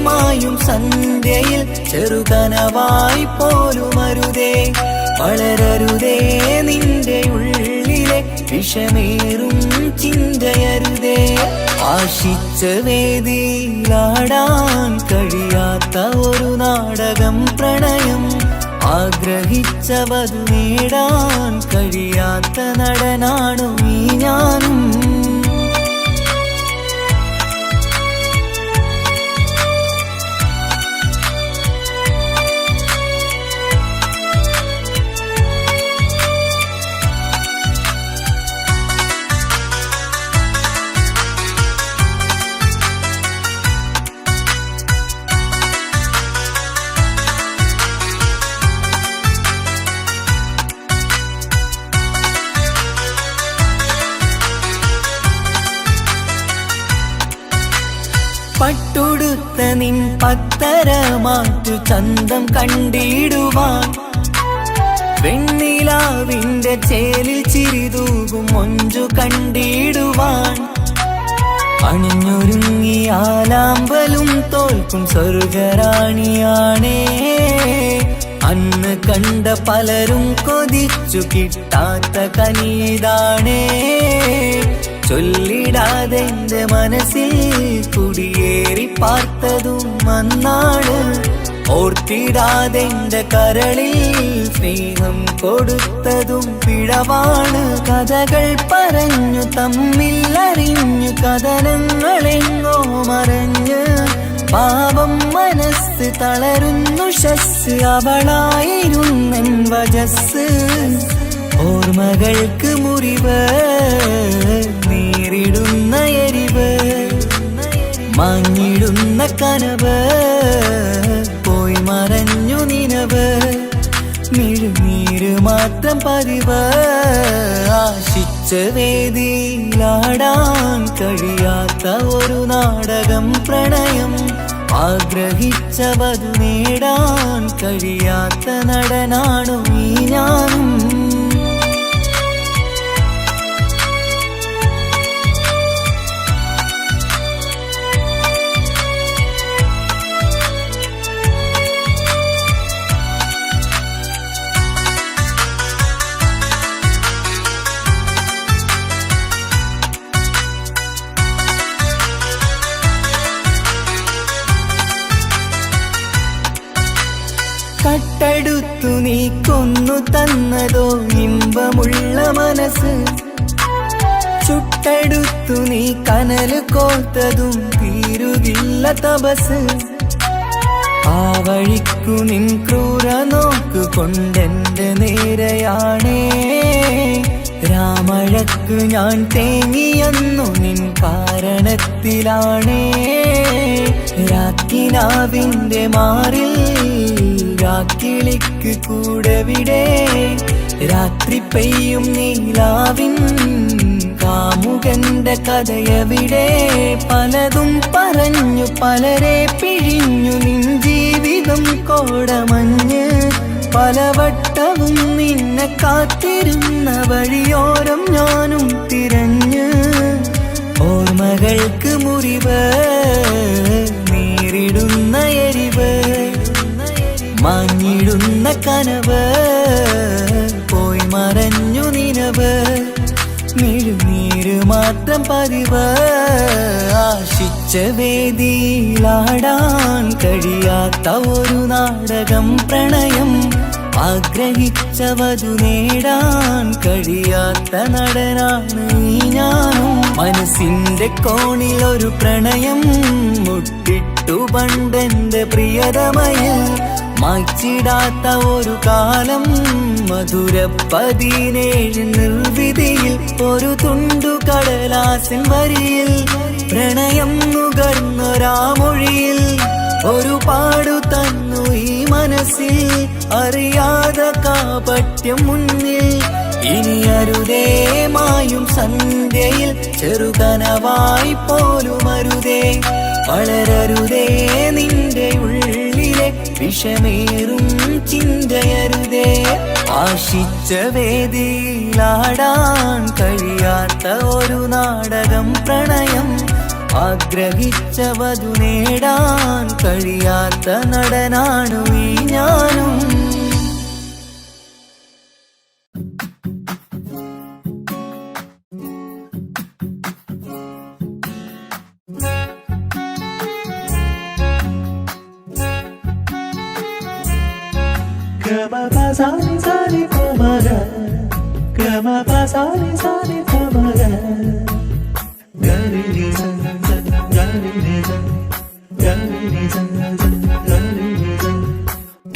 മായും സന്ധ്യയിൽ ചെറുകനവായി പോലും അരുതേ, വളരരുതേ നിന്റെ ഉള്ളിലെ വിഷമേറും ചിന്തയരുതേ. ആശിച്ച വേദിയിലാടാൻ കഴിയാത്ത ഒരു നാടകം പ്രണയം, ആഗ്രഹിച്ച വധു നേടാൻ കഴിയാത്ത നടനാണു ഈ ഞാനും. പട്ടുടുത്ത നിൻ പത്തര മാറ്റു ചന്തം കണ്ടിടുവാൻ, വെണ്ണിലാവിന്റെ ചേലിൽ ചിരിതൂകും മൊഞ്ചു കണ്ടിടുവാൻ, അണിഞ്ഞൊരുങ്ങിയാലാമ്പലും തോൽക്കും സ്വർഗറാണിയാണേ. അന്ന് കണ്ട പലരും കൊതിച്ചു കിട്ടാത്ത കനിതാണേ, ചൊല്ലിടാതെ എന്റെ മനസ്സിൽ കുടിയേറി പാർത്തതും അന്നാണ്, ഓർത്തിടാതെ എന്റെ കരളിൽ സ്നേഹം കൊടുത്തതും പിഴവാണ്. കഥകൾ പറഞ്ഞു തമ്മിൽ അറിഞ്ഞു കഥനങ്ങളെങ്ങോ മറഞ്ഞ്, പാപം മനസ്സ് തളരുന്നു ശസ്, അവളായിരുന്നൻ വജസ്. ഓർമ്മകൾക്ക് മുറിവ് നേരിടുന്ന എരിവ്, മാഞ്ഞിടുന്ന കനവ് പോയി മറഞ്ഞു നിനവ്, മിഴുനീര് മാത്രം പതിവ്. ആശിച്ച വേദിയിലാടാൻ കഴിയാത്ത ഒരു നാടകം പ്രണയം, ആഗ്രഹിച്ച വധു നേടാൻ കഴിയാത്ത നടനാണു ഈ ഞാനും. കട്ടെടുത്തു നീ കൊന്നു തന്നതോ ഇമ്പമുള്ള മനസ്സ്, ചുട്ടെടുത്തു നീ കനല് കോർത്തതും തീരുകില്ല തപസ്. ആ വഴിക്കു നിൻ ക്രൂര നോക്കു കൊണ്ടെന്റെ നേരെയാണേ, രാമഴക്ക് ഞാൻ തേങ്ങിയെന്നു നിൻ കാരണത്തിലാണേ. രാക്കിനാവിന്റെ മാറിൽ രാക്കിളിക്ക് കൂടെവിടെ, രാത്രി പെയ്യും നീലാവിൻ കാമുകന്റെ കഥയവിടെ. പലതും പറഞ്ഞു പലരെ പിഴിഞ്ഞു നിൻ ജീവിതം കോടമഞ്ഞ്, പലവട്ടവും നിന്നെ കാത്തിരുന്ന വഴിയോരം ഞാനും തിരഞ്ഞ്. ഓർമ്മകൾക്ക് മുറിവ് നേരിടുന്ന എരിവ്, മാഞ്ഞിടുന്ന കനവ് പോയി മറഞ്ഞു നിനവ്, മിഴുനീര് മാത്രം പതിവ്. ആശിച്ച വേദിയിലാടാൻ കഴിയാത്ത ഒരു നാടകം പ്രണയം, ആഗ്രഹിച്ച വധു നേടാൻ കഴിയാത്ത നടനാണ് ഈ ഞാനും. മനസ്സിന്റെ കോണിൽ ഒരു പ്രണയം മുട്ടിട്ടു പണ്ടെന്റെ പ്രിയതമയിൽ, മായ്ച്ചിടാത്ത ഒരു കാലം മധുര 17 നിർവിധിയിൽ ഒരു തുണ്ടു കടലാസിൻ വരിയിൽ പ്രണയം നുകർന്നൊരാമൊഴിയിൽ ഒരു പാടു തന്നു ഈ മനസ്സിൽ അറിയാതെ കാപട്യം മുന്നിൽ ഇനി അരുതേ മായും സന്ധ്യയിൽ ചെറുകനവായി പോലും അരുതേ വളരരുതേ നിന്റെ ഉള്ളിലെ വിഷമേറും ചിന്തയരുതേ ആശിച്ച വേദിയിലാടാൻ കഴിയാത്ത ഒരു നാടകം പ്രണയം ആഗ്രഹിച്ച വധു നേടാൻ കഴിയാത്ത നടനാണു ഈ ഞാനും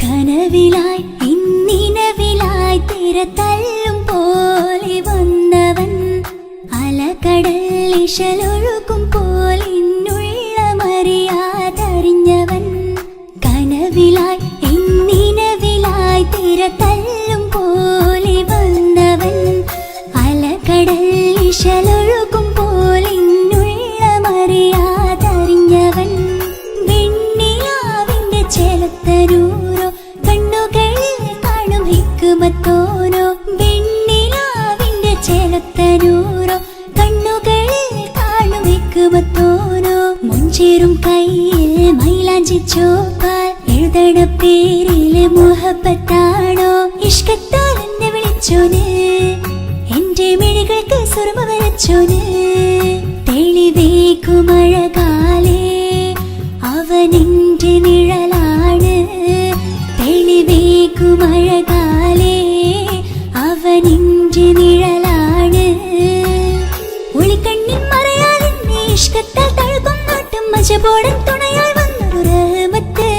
കനവിലായി ഇന്നിനവിലായി തിരതല്ലും പോലെ വന്നവൻ അലകടൽ ഇശലൊഴുകും പോലെ ഇന്നുള്ളമറിയാതറിഞ്ഞവൻ കനവിലായി ഇന്നിനവിലായി തിരതല്ലും പോലെ വന്നവൻ അലകടൽ ഇശലൊഴുകും പോലെ ഇന്നുള്ളമറിയാതറിഞ്ഞവൻ വെണ്ണിലാവിന്റെ ചെലത്തരൂരോ കണ്ണുകളിൽ കാണും ഹിക്കുമത്തോരോ വെണ്ണിലാവിന്റെ ചെലത്തരൂരോ കണ്ണുകളിൽ കാണും ഹിക്കുമത്തോരോ മുഞ്ചേറും കയ്യിൽ മൈലാഞ്ചി ചോപ്പാൽ എഴുതണ പേരിലെ മുഹബത്താണോ ഇഷ്കത്താൽ എന്നെ വിളിച്ചോന് എന്റെ മിഴികൾക്ക് സുറുമ വരച്ചോന് തെളിവേക്കുമഴകാലേ അവനെന്റെ നിഴലാണ് തെളിവേക്കുമഴകാലേ അവനെന്റെ നിഴലാണ് ഒളിക്കണ്ണിൻ മറയാൽ എന്നെ ഇഷ്കത്താൽ തഴുകും നോട്ടം മജബോടൻ തുണയായി വന്നൊരു റഹ്മത്ത്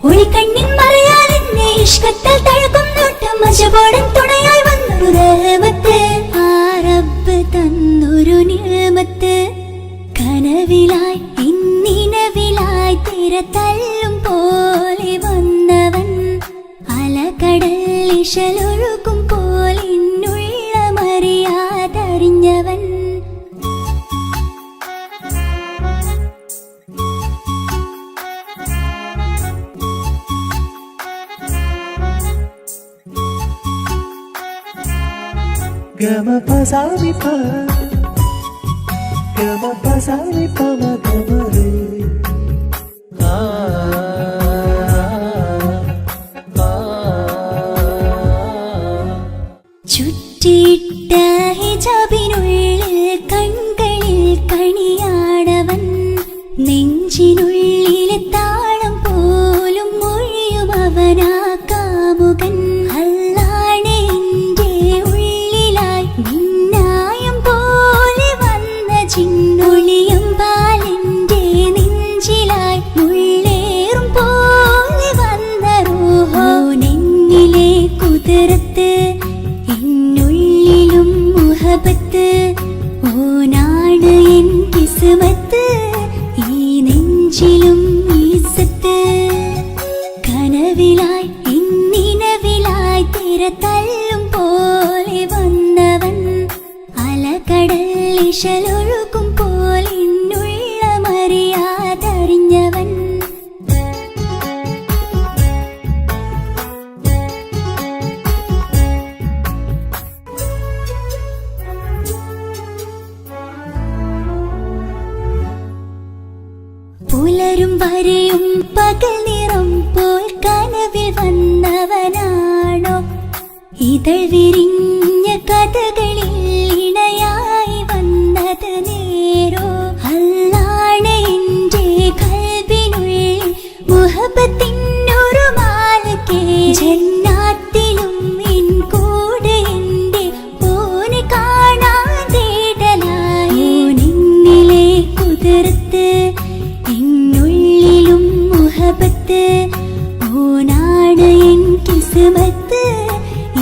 ഒളിക്കണ്ണിൻ മറയാൽ എന്നെ ഇഷ്കത്താൽ തഴുകും നോട്ടം മജബോടൻ തുണയായി വന്നൊരു റഹ്മത്ത് ആ റബ്ബ് തന്നൊരു നിഅമത്ത് കനവിലായി ഇന്നിനവിലായി തിരതല്ലും പോലെ വന്നവൻ അലകടൽ ഇശലൊഴുകും പോലെ ഇന്നുള്ളമറിയാതറിഞ്ഞവൻ ചുറ്റിയിട്ട ഹിജാബിനുള്ളിൽ കൺകളിൽ കണിയാടവൻ നെഞ്ചിനുള്ളിലെ താളം പോലും മൊഴിയും അവനാ കാമുകൻ അല്ലാണ് എന്റെ ഉള്ളിലായി മിന്നായം പോലെ വന്ന ചിന്നൊളിയും പാലെന്റെ നെഞ്ചിലായി മുള്ളേറും പോലെ വന്ന റൂഹോ നെഞ്ഞിലെ കുതിരത്ത് എന്നുള്ളിലും മുഹബത്ത് ഓനാണ് എൻ കിസ്മത്ത് ഈ നെഞ്ചിലും ഈസത്ത് കനവിലായി ഇന്നിനവിലായി തിരതല്ലും പോലെ വന്നവൻ അലകടൽ ഇശലൊഴുകും പോലെ ഇന്നുള്ളമറിയാതറിഞ്ഞവൻ പുലരും വരെയും പകൽ നിറം പോൽ കനവിൽ വന്നവനാണോ ഇതൾ വിരിഞ്ഞ കഥകളിൽ ഇണയായി വന്നത് നേരോ അല്ലാണ് എന്റെ കൽബിനുള്ളിൽ മുഹബത്തിനൊരു മാലക്കേ ജന്നാത്തിലും എൻ കൂടെ എന്റെ ഓനെ കാണാൻ തേടലായി നിന്നിലെ കുതിർത്ത് എന്നുള്ളിലും മുഹബത്ത് ഓനാ കിസ്മത്ത്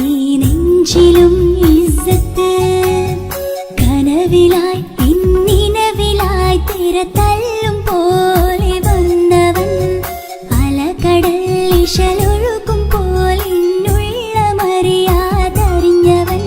ഈ നെഞ്ചിലും ഇസ്സത്ത് കനവിലായി ഇന്നിനവിലായി തിര തള്ളും പോലെ വന്നവൻ അലകടൽ ഇശലൊഴുകും പോലിന്നുള്ള മറിയാതറിഞ്ഞവൻ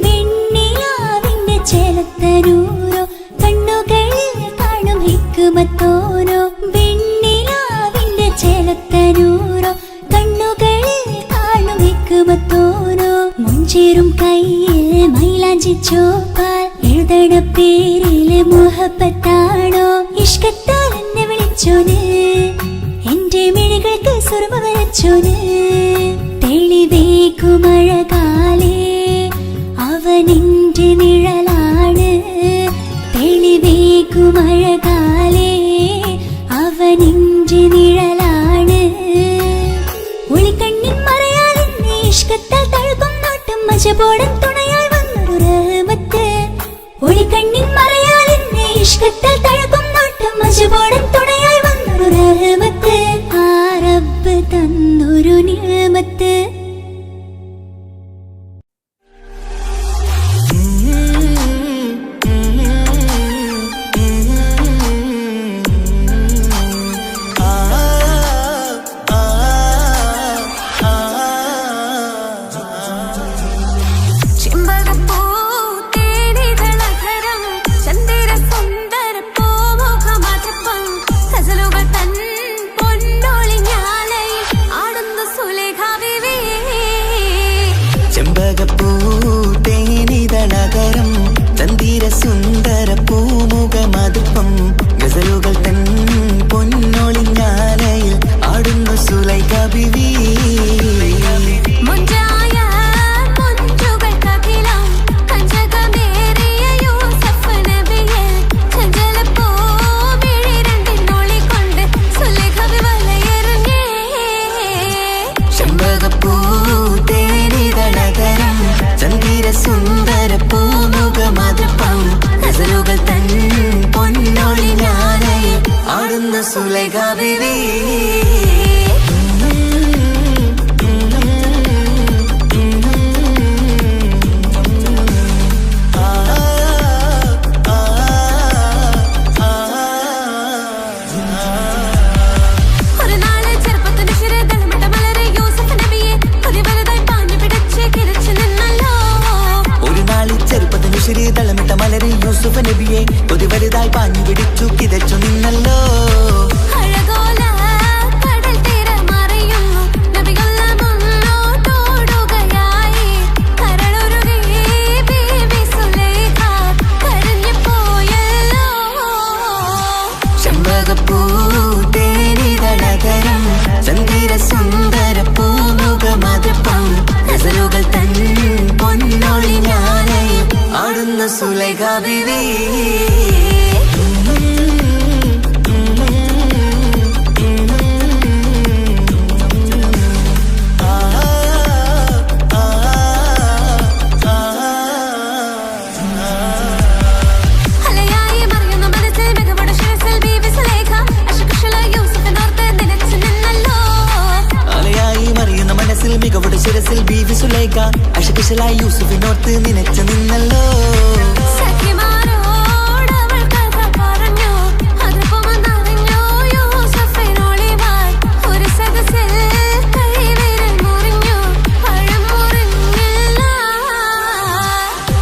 വെണ്ണിലാവിന്റെ ചേലത്തനൂരോ കണ്ണുകളിൽ കാണും ഹിക്മത്തോരോ വെണ്ണിലാവിന്റെ ചേലത്തനൂരോ കണ്ണുകളിൽ കാണും ഹിക്മത്തോരോ മുഞ്ചേറും കയ്യിൽ മൈലാഞ്ചി ചോപ്പാൽ എഴുതണ പേരില് മുഹബത്താണോ ഇഷ്കത്താൽ എന്നെ വിളിച്ചോന് എന്റെ മിഴികൾക്ക് സുർമ വരച്ചോന് തെളിവേക്കുമഴകാലേ അവനെന്റെ നിഴലാണ് തെളിവേക്കുമഴകാലേ അവനെന്റെ നിഴലാണ് ഒളിക്കണ്ണിൻ മറയാൽ എന്നെ ഇഷ്കത്താൽ തഴുകും നോട്ടും മജബോടൻ തുണയായി വന്നൊരു റഹ്മത്ത് ഒളിക്കണ്ണിൻ മറയാൽ എന്നെ ഇഷ്കത്താൽ തഴുകും നോട്ടും മജബോടൻ തുണയായി വന്നൊരു റഹ്മത്ത് ആ റബ്ബ് തന്നൊരു നിഅമത്ത് സുന്ദര പൂമുഖമതുപ്പം ഗസലുകൾ തൻ പൊന്നൊളിഞ്ഞാലയിൽ ആടുന്നു സുലൈഖ ബീവി സുന്ദര പൂമുഖമതുപ്പം ഗസലുകൾ തൻ പൊന്നൊളിഞ്ഞാലയിൽ ആടുന്നു സുലൈഖ ബീവി തളമിട്ട മലരി യൂസുഫ് നബിയെ ഒരു വലുതായി പാഞ്ഞു പിടിച്ചു കിതച്ചു നിന്നല്ലോ ചെമ്പകപ്പൂ തേനിതളകരം ചന്ദിര സുന്ദര പൂമുഖമതുപ്പം ഗസലുകൾ തൻ പൊന്നൊളിഞ്ഞാലയിൽ ആടുന്നു സുലൈഖ ബീവി മികവുടെ ശിരസിൽ ബീവി സുലൈഖ അശകുശലായി യൂസുഫിനോർത്ത് നിനച്ചു നിന്നല്ലോ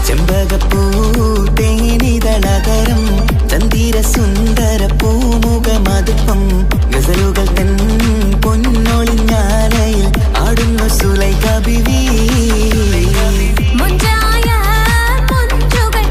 ചെമ്പകപ്പൂ തേനിതളകരം ചന്ദിര സുന്ദര പൂമുഖമതുപ്പം ഗസലുകൾ തൻ പൊന്നൊളിഞ്ഞാലയിൽ ആടുന്നു സുലൈഖ ബീവി മുഞ്ചായ മുഞ്ചുകൾ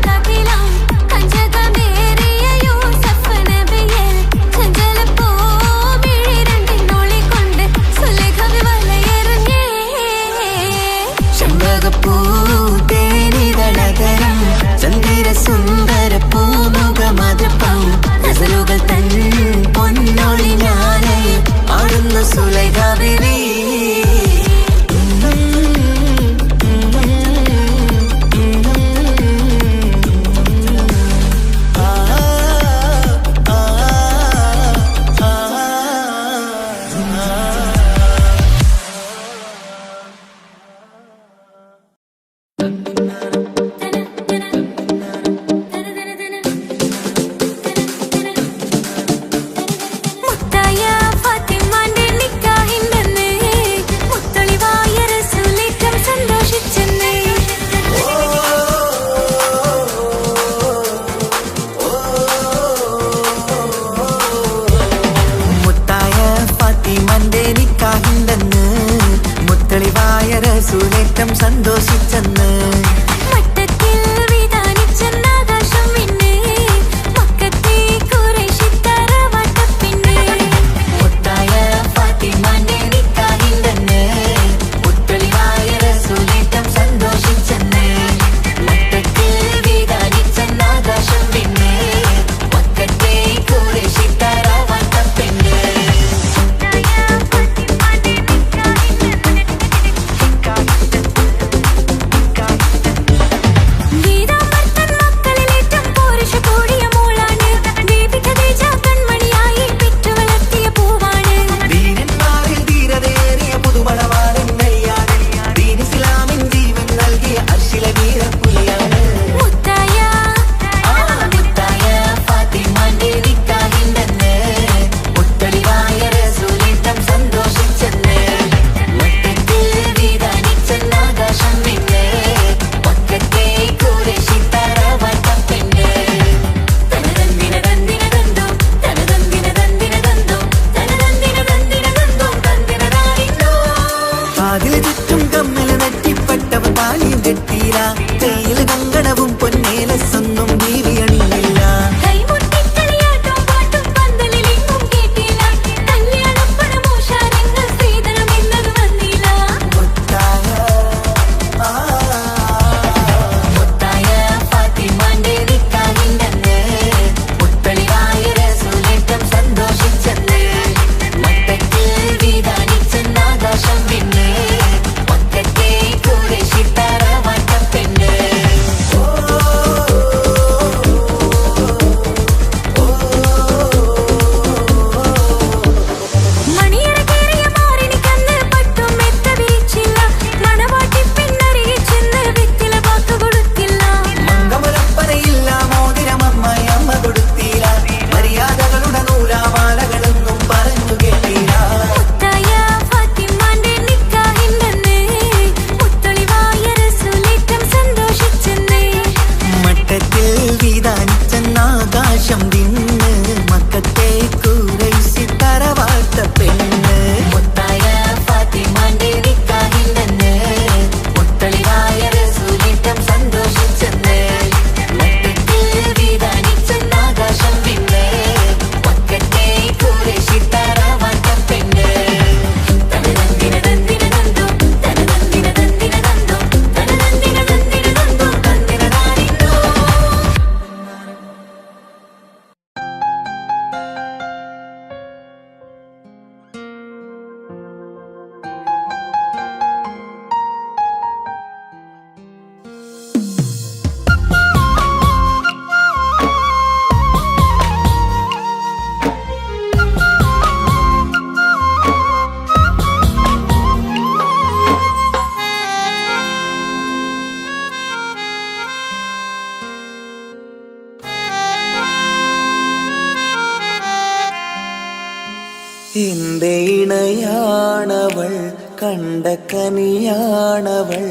എന്റെ ഇണയാണവൾ, കണ്ട കനിയാണവൾ,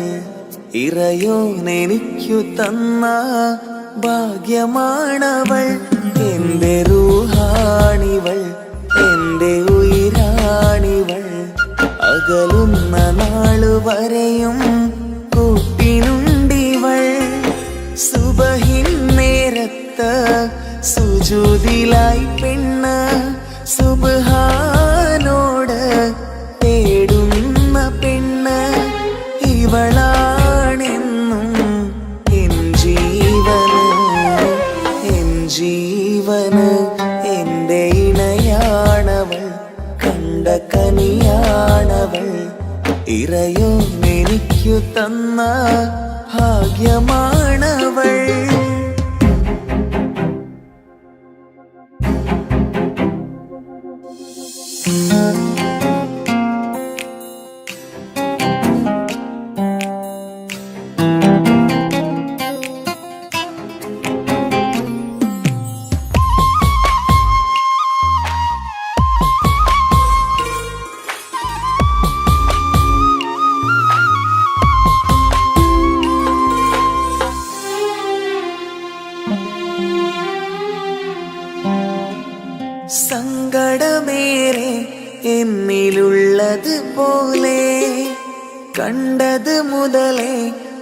ഇറയോനെനിക്കു തന്ന ഭാഗ്യമാണവൾ. എന്റെ റൂഹാണിവൾ, എന്റെ ഉയിരാണിവൾ, അകലുന്ന നാളു വരെയും കൂട്ടിനുണ്ടിവൾ. സുബഹിൻ നേരത്ത് സുജൂദിലായി പെണ്ണ് സുബ്ഹാനോട് തേടുന്ന പെണ്ണ് ഇവളാണെന്നും എൻ ജീവന്, എൻ ജീവന്. എന്റെ ഇണയാണവൾ, കണ്ട കനിയാണവൾ, ഇറയോനെനിക്കു തന്ന ഭാഗ്യമാണവൾ. സങ്കടമേറെ എന്നിലുള്ളത് പോലെ കണ്ടത് മുതലേ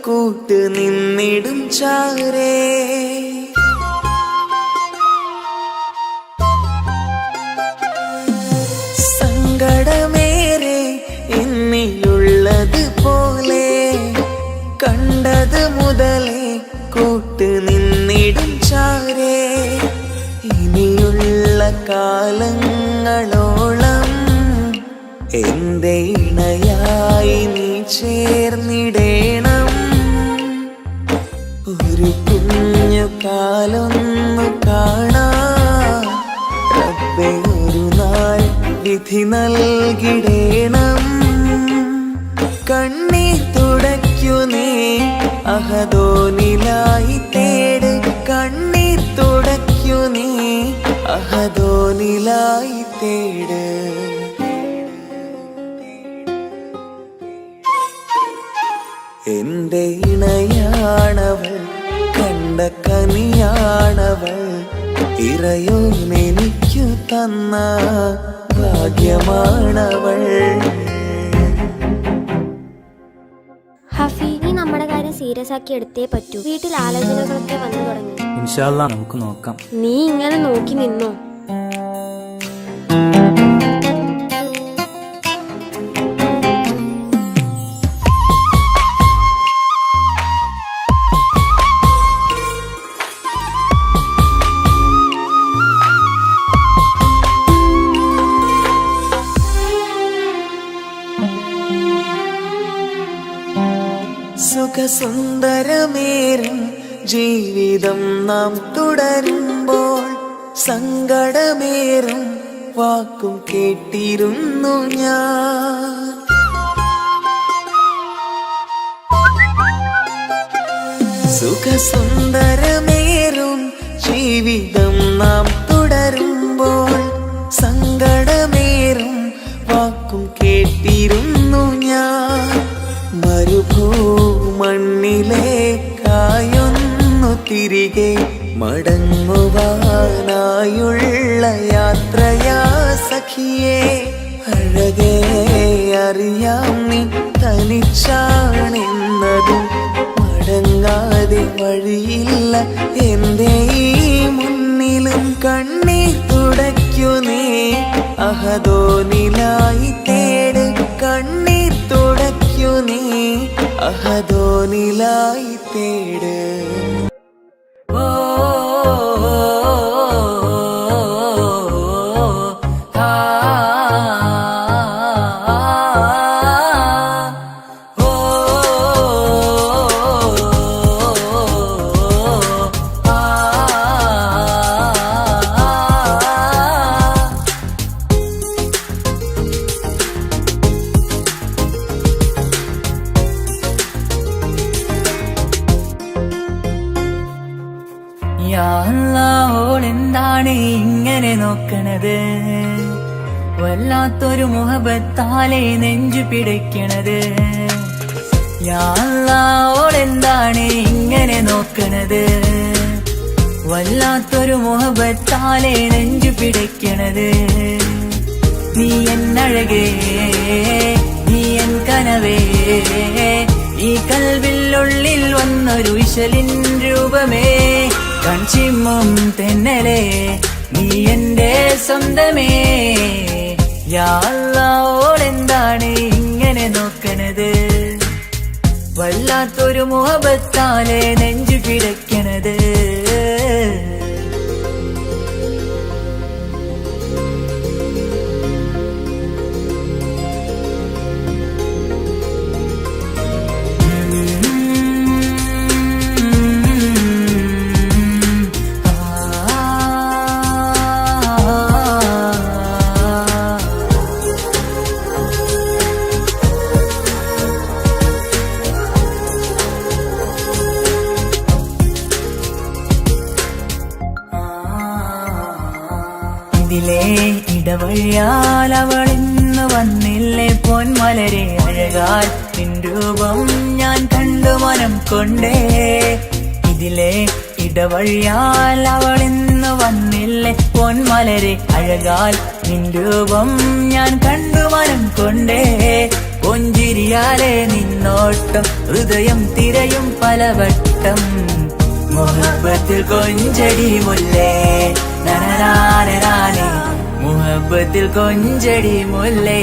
കൂട്ട് നിന്നിടും ചാരേ. സങ്കടമേറെ എന്നിലുള്ളത് പോലെ കണ്ടത് മുതലേ കൂട്ട് നിന്നിടും ചാരേ. ഇനിയുള്ള കാലങ്ങളോളം എന്റെ ഇണയായി നീ ചേർന്നിടേണം. ഒരു കുഞ്ഞു കാലൊന്നു കാണാൻ റബ്ബേ ഒരു നാൾ വിധി നൽകിടേണം. കണ്ണീർ തുടയ്ക്കു നീ അഹദോനിലായി തേട്, കണ്ണീർ തുടയ്ക്കു നീ അഹദോനിലായി തേട്. എന്റെ ഇണയാണവൾ, കണ്ട കനിയാണവൾ, ഇറയോനെനിക്കു തന്ന ഭാഗ്യമാണവൾ. ഹഫി, നീ നമ്മുടെ കാര്യം സീരിയസ് ആക്കി എടുത്തേ പറ്റൂ. വീട്ടിൽ ആലോചനകളൊക്കെ വന്നു തുടങ്ങി. ഇൻഷാ അല്ലാഹ് നമുക്ക് നോക്കാം. നീ ഇങ്ങനെ നോക്കി നിന്നോ? സുഖസുന്ദരമേറും ജീവിതം നാം തുടരുമ്പോൾ സങ്കടമേറും വാക്കും കേട്ടിരുന്നു ഞാൻ. സുഖസുന്ദരമേറും ജീവിതം നാം തുടരുമ്പോൾ സങ്കടമേറും വാക്കും കേട്ടിരുന്നു ഞാൻ. മരുഭൂമണ്ണിലേക്കായൊന്നു തിരികെ മടങ്ങുവാനായുള്ള യാത്രയാ സഖിയേ. അഴകേ അറിയാം നീ തനിച്ചാണെന്നതും മടങ്ങാതെ വഴിയില്ല എന്റെ ഈ മുന്നിലും. കണ്ണീർ തുടയ്ക്കു നീ അഹദോനിലായി തേട്, കണ്ണീർ തുടയ്ക്കു നീ അഹദോനിലായി തേട്. യാ അല്ലാഹ്, ഓളെന്താണ് ഇങ്ങനെ നോക്കണത്? വല്ലാത്തൊരു മുഹബത്താലെ നെഞ്ചു പിടയ്ക്കണത്. യാ അല്ലാഹ് ഓളെന്താണ് ഇങ്ങനെ നോക്കണത്? വല്ലാത്തൊരു മുഹബത്താലെ നെഞ്ചു പിടയ്ക്കണത്. നീ എന്നഴകേ, നീ എൻ കനവേ, ഈ കൽവിനുള്ളിൽ വന്നൊരു ഇശലിൻ രൂപമേ, കൺചിമ്മും തെന്നലേ, നീ എന്റെ സ്വന്തമേ. യാ അല്ലാഹ് ഓളെന്താണ് ഇങ്ങനെ നോക്കണത്? വല്ലാത്തൊരു മുഹബത്താലെ നെഞ്ചു പിടയ്ക്കണത്. ഇതിലെ ഇടവഴിയാൽ അവളിന്ന് വന്നില്ലേ പൊന്മലരെ അഴകാൽ നിൻ രൂപം ഞാൻ കണ്ടു മനം കൊണ്ടേ. ഇതിലെ ഇടവഴിയാൽ അവളിന്ന് വന്നില്ലേ പൊന്മലരെ അഴകാൽ നിൻ രൂപം ഞാൻ കണ്ടു മനം കൊണ്ടേ. പൊഞ്ചിരിയാലെ നിന്നോട്ടം ഹൃദയം തിരയും പലവട്ടം, മുഹബത്തിൽ കൊഞ്ചടി മുല്ലേ നനനാനേ, മുഹബത്തിൽ കൊഞ്ചടി മുല്ലേ.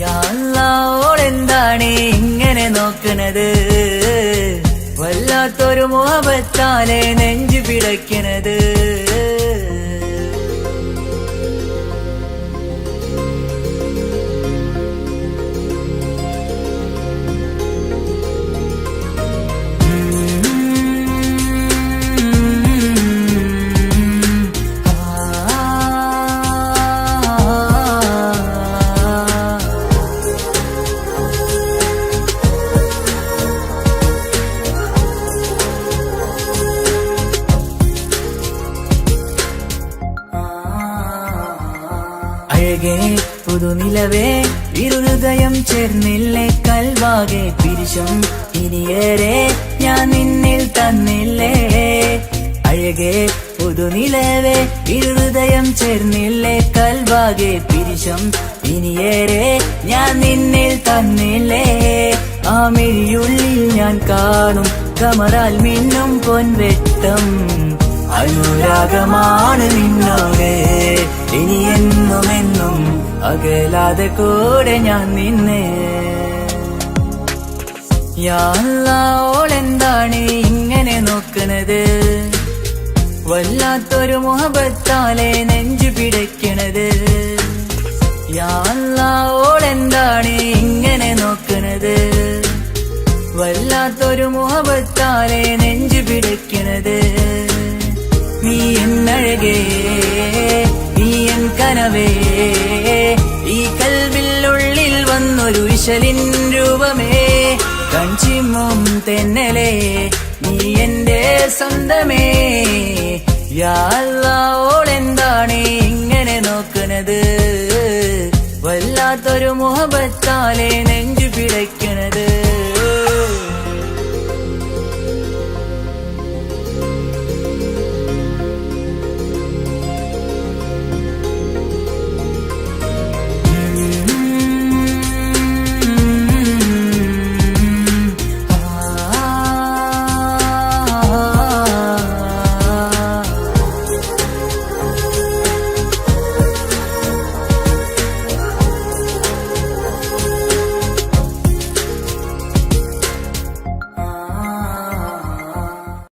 യാ അല്ലാഹ് ഓളെന്താണ് ഇങ്ങനെ നോക്കണത്? വല്ലാത്തൊരു മുഹബത്താലെ നെഞ്ചു പിടയ്ക്കണത്. അഴകേ പുതുനിലവേ, ഇരുഹൃദയം ചേർന്നില്ലേ കൽവാകെ പിരിശം ഇനിയേറെ ഞാൻ നിന്നിൽ തന്നില്ലേ. അഴകേ പുതുനിലവേ, ഇരുഹൃദയം ചേർന്നില്ലേ കൽവാകെ പിരിശം ഇനിയേറെ ഞാൻ നിന്നിൽ തന്നില്ലേ. ആ മിഴിയുള്ളിൽ ഞാൻ കാണും കമറാൽ മിന്നും പൊൻവെട്ടം, അനുരാഗമാണ് നിന്നോട് ഇനി എന്നുമെന്നും അകലാതെ കൂടെ ഞാൻ നിന്നെ. യാ അല്ലാഹ് ഓളെന്താണ് ഇങ്ങനെ നോക്കണത്? വല്ലാത്തൊരു മുഹബത്താലെ നെഞ്ചു പിടയ്ക്കണത്. യാ അല്ലാഹ് ഓളെന്താണ് ഇങ്ങനെ നോക്കണത്? വല്ലാത്തൊരു മുഹബത്താലെ നെഞ്ചു പിടയ്ക്കണത്. നീ എന്നഴകേ, നീ എൻ കനവേ, ഈ കൽവിനുള്ളിൽ വന്നൊരു ഇശലിൻ രൂപമേ, കൺചിമ്മും തെന്നലേ, നീ എന്റെ സ്വന്തമേ. യാ അല്ലാഹ് ഓളെന്താണ് ഇങ്ങനെ നോക്കണത്? വല്ലാത്തൊരു മുഹബത്താലെ നെഞ്ചു പിടയ്ക്കണത്.